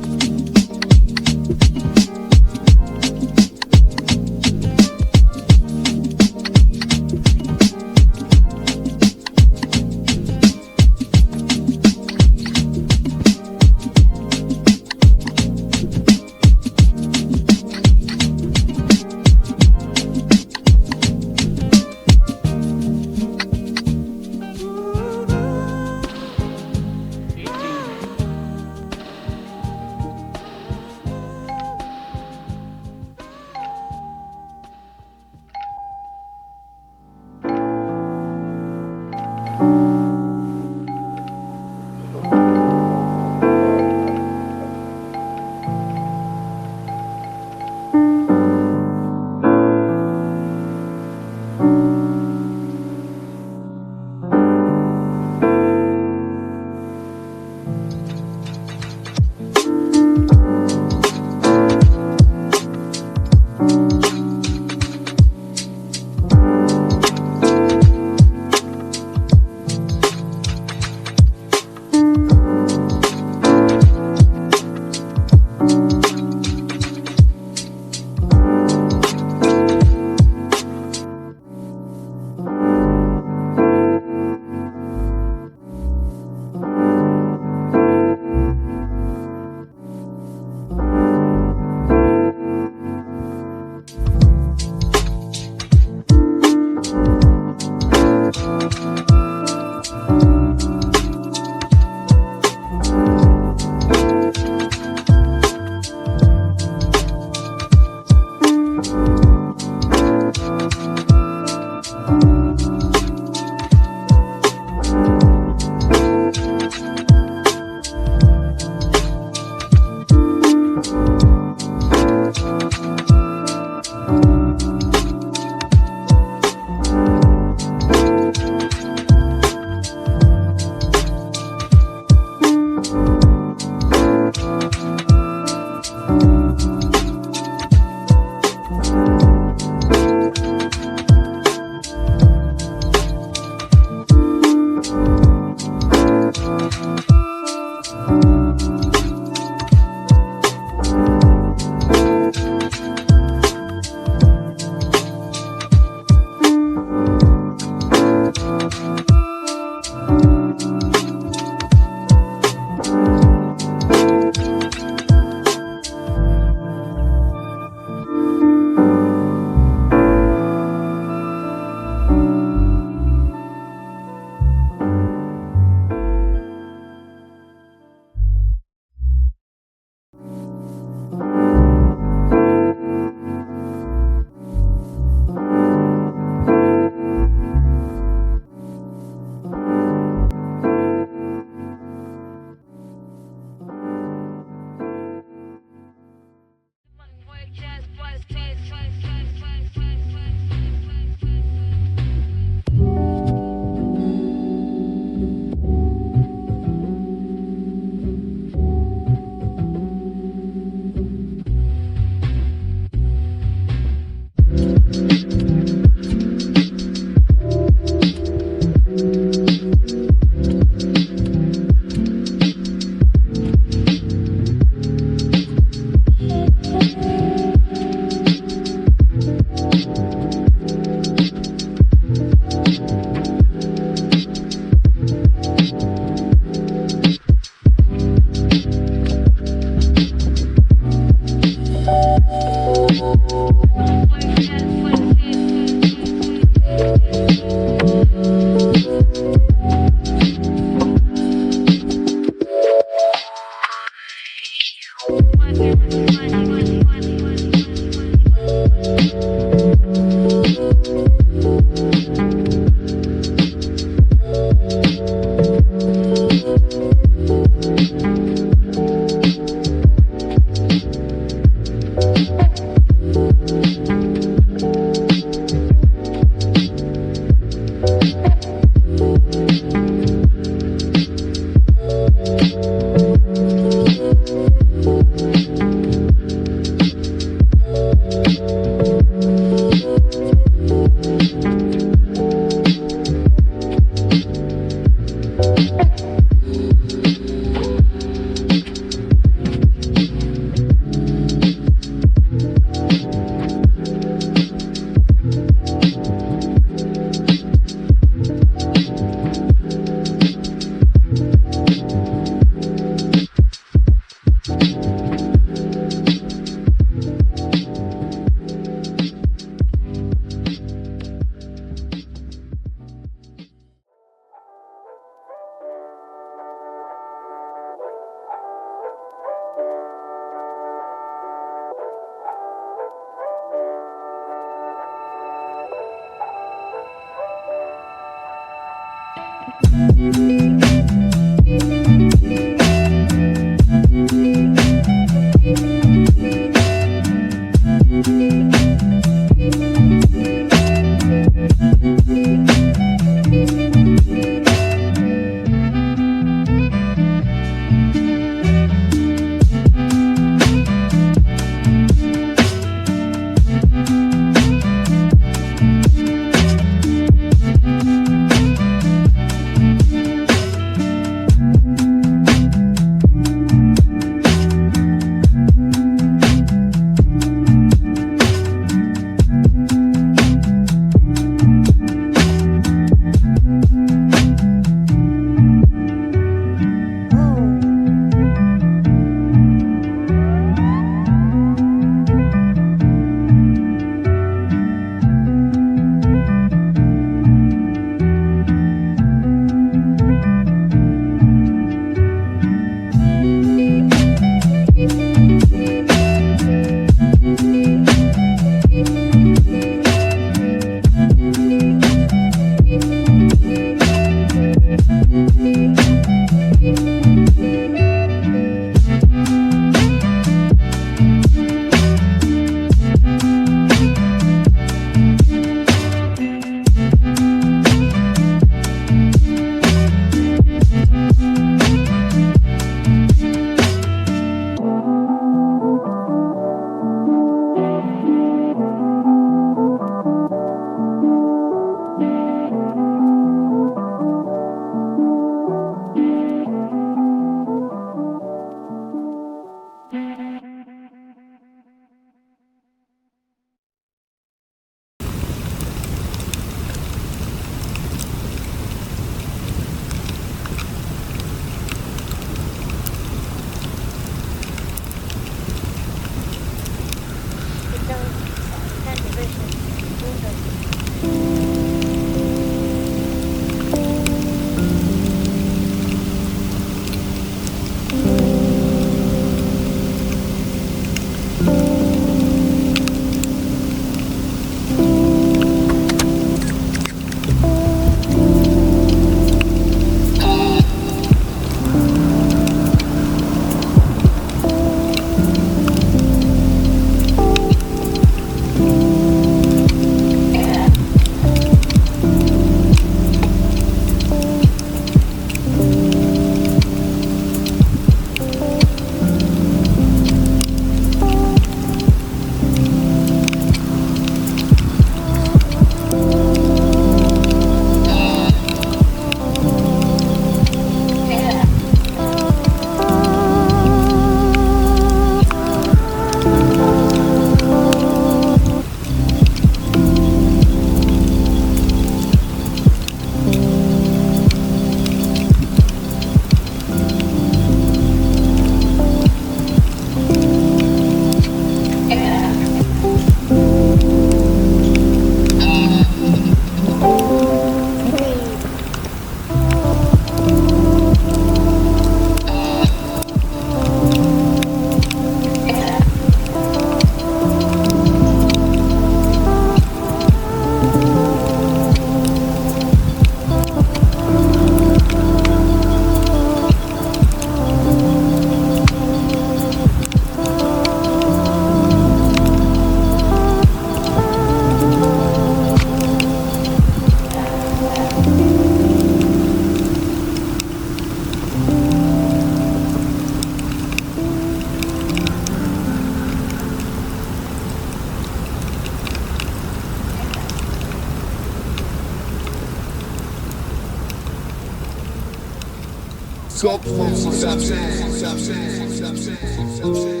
Stop saying, stop saying, stop saying, stop saying, stop saying.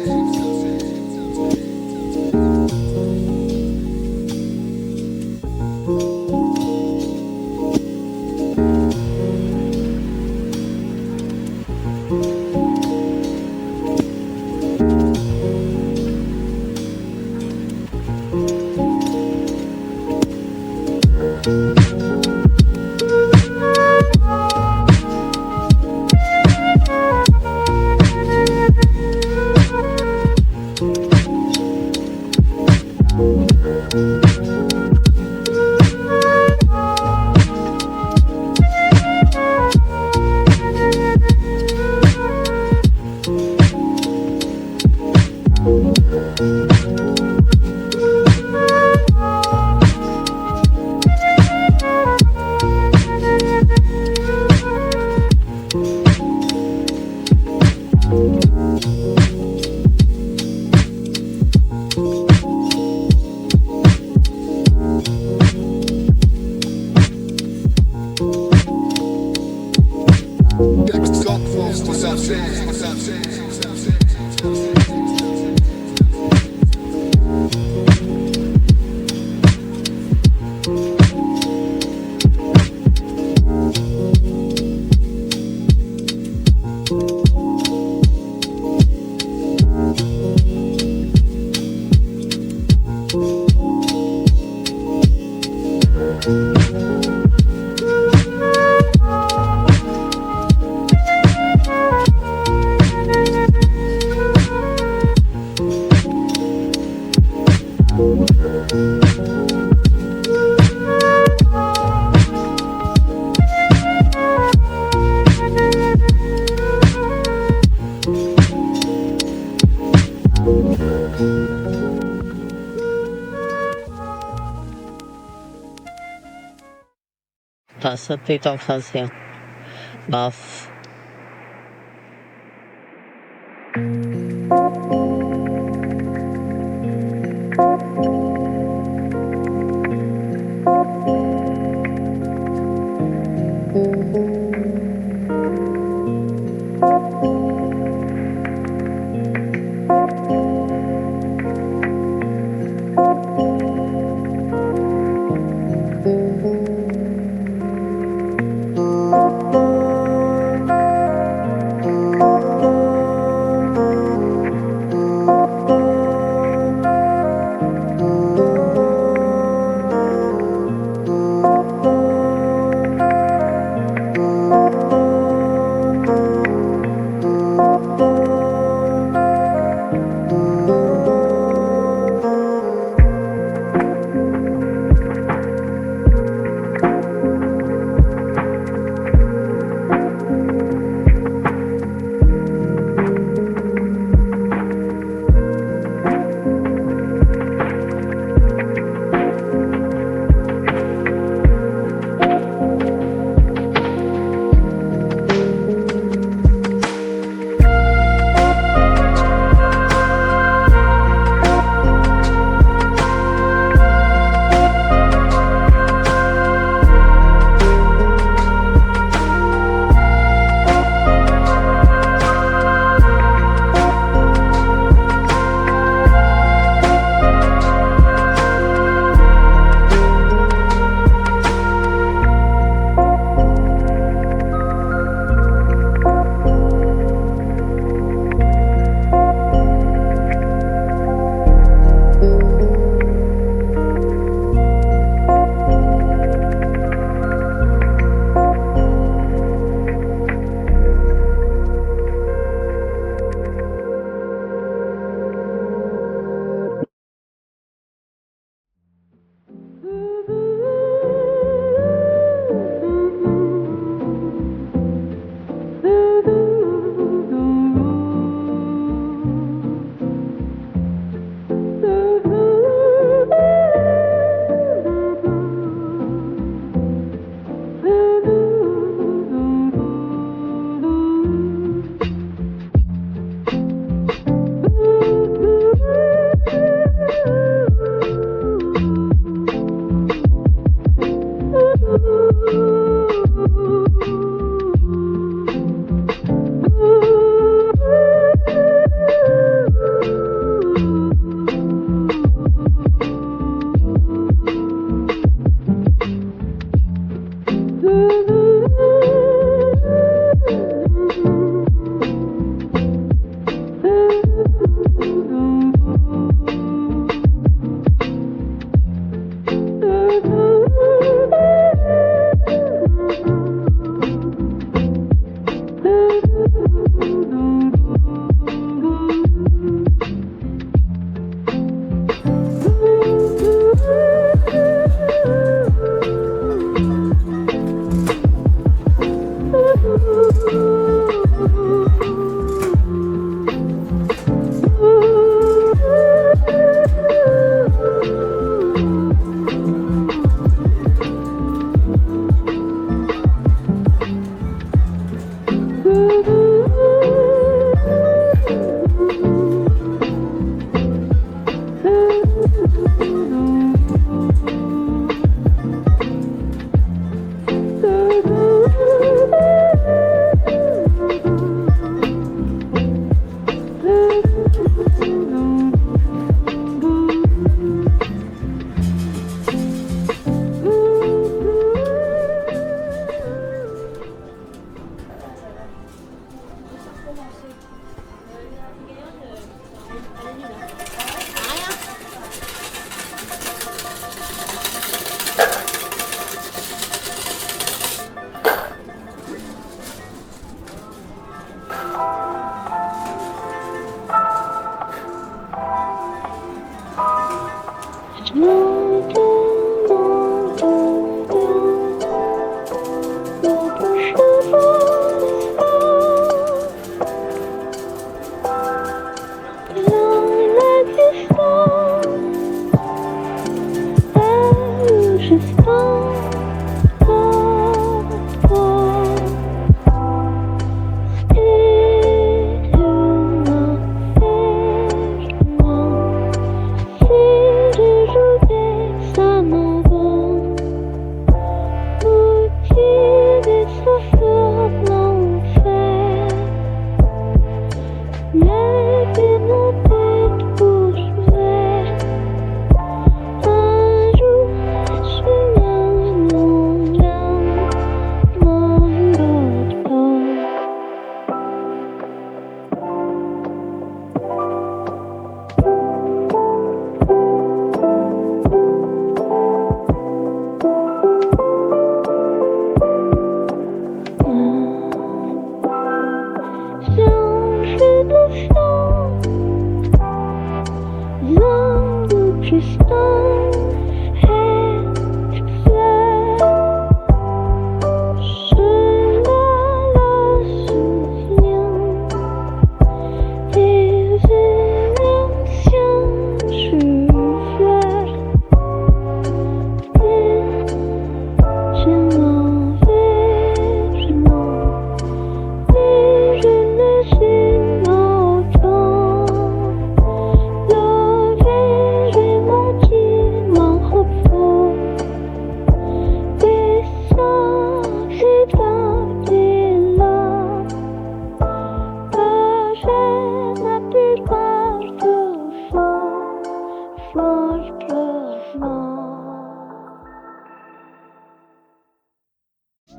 Passate en français. Bof.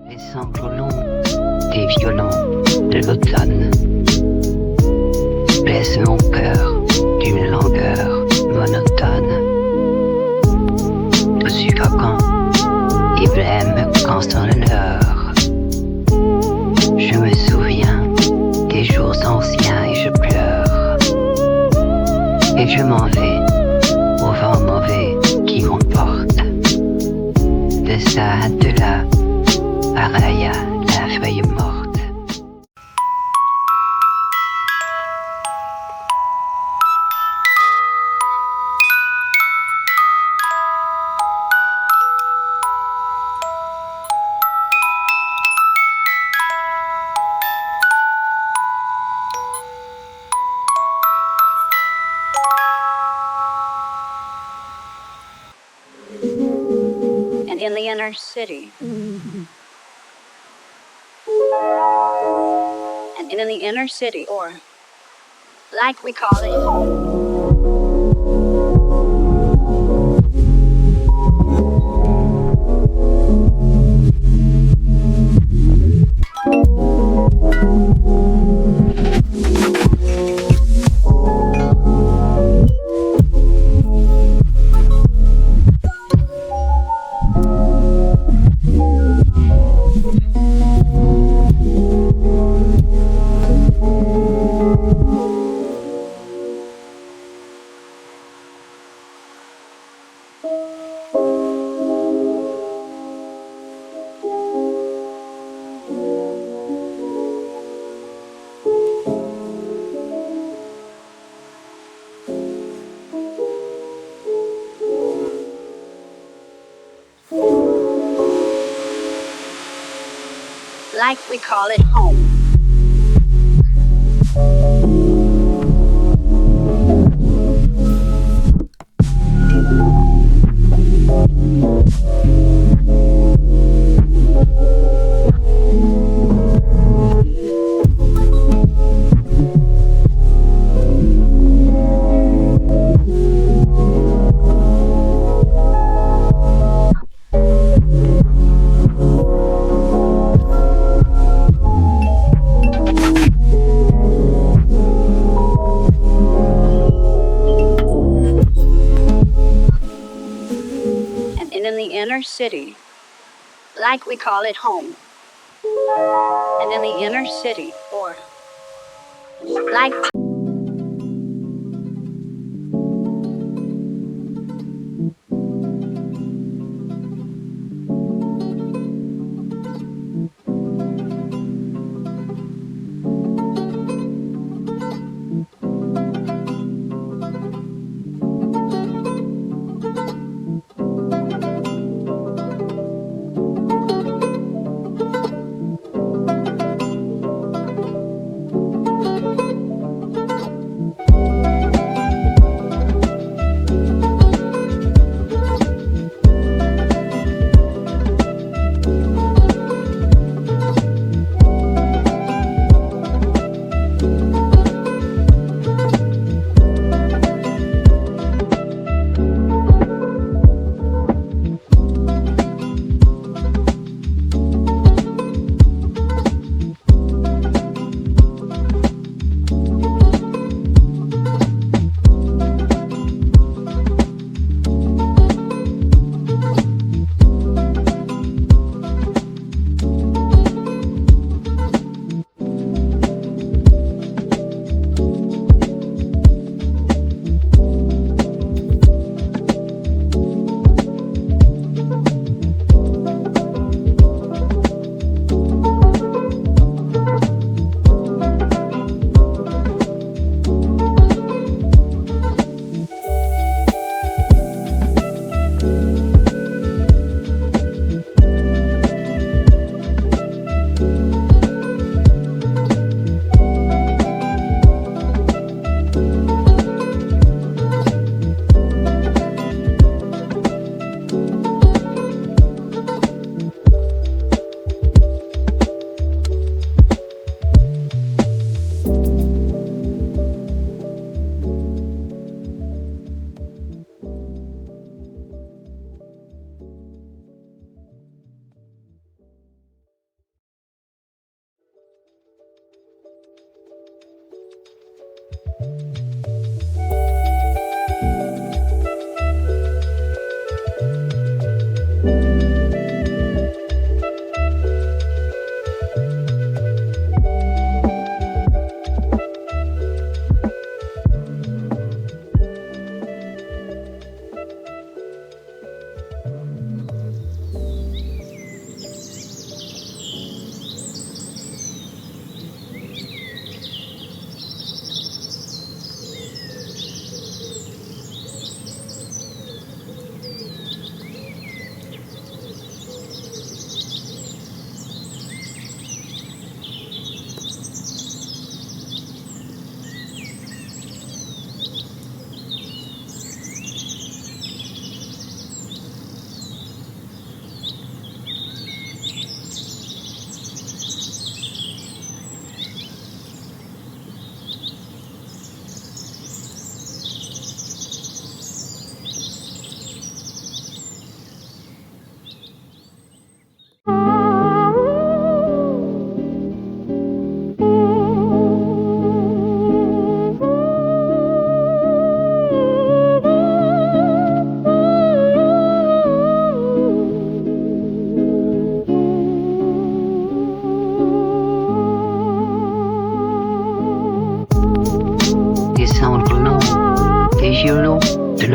Les sanglots longs des violons de l'automne blessent mon cœur d'une langueur monotone. Tout suffocant et blême quand son honneur. Je me souviens des jours anciens et je pleure. Et je m'en vais au vent mauvais qui m'emporte. De ça, de là, pareil à la feuille morte. And in the inner city. And in the inner city, or like we call it. Like we call it home. Inner city, like we call it home. And in the inner city, or like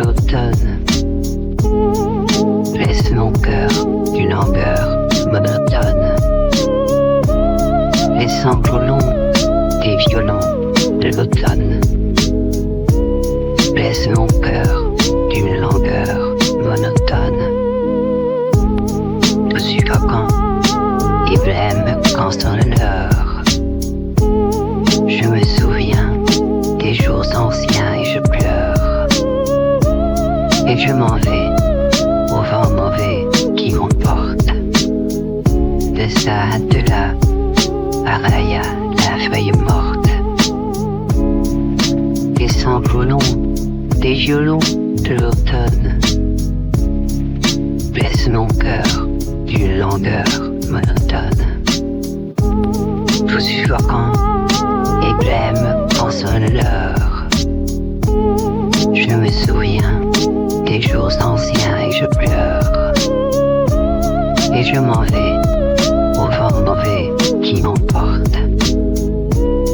l'automne. Blesse mon cœur d'une langueur monotone. Les sanglots longs des violons de l'automne. Blesse mon cœur d'une langueur monotone. Tout suffocant et blême quand sonne l'heure. Je me souviens des jours anciens et je pleure. Et je m'en vais au vent mauvais qui m'emporte. De ça, de là, pareil à la feuille morte. Des sanglots longs, des violons de l'automne. Blesse mon cœur d'une langueur monotone. Tout suffocant et blême quand sonne l'heure. Je me souviens des jours anciens et je pleure. Et je m'en vais au vent mauvais qui m'emporte.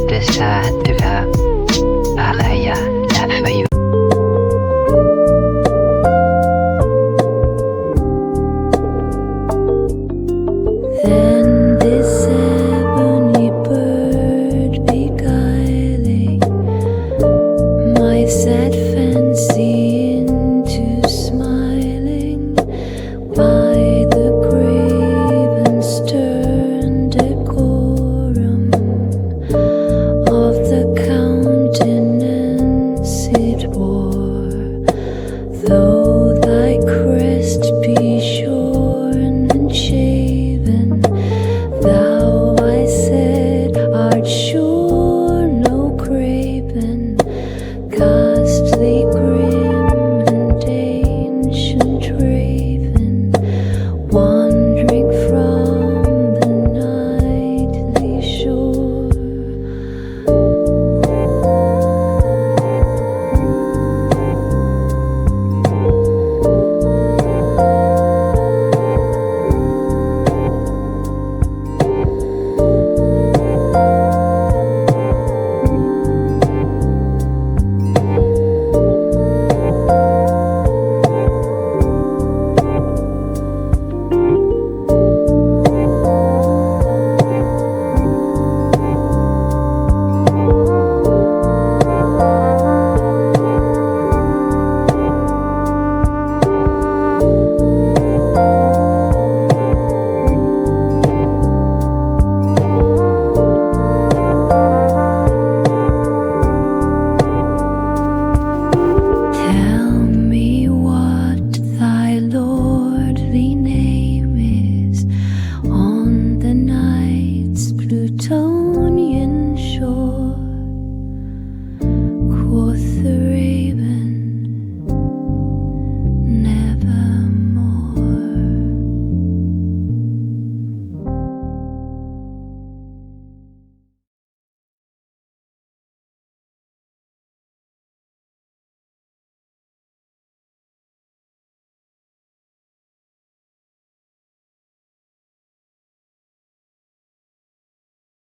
De ça, de là,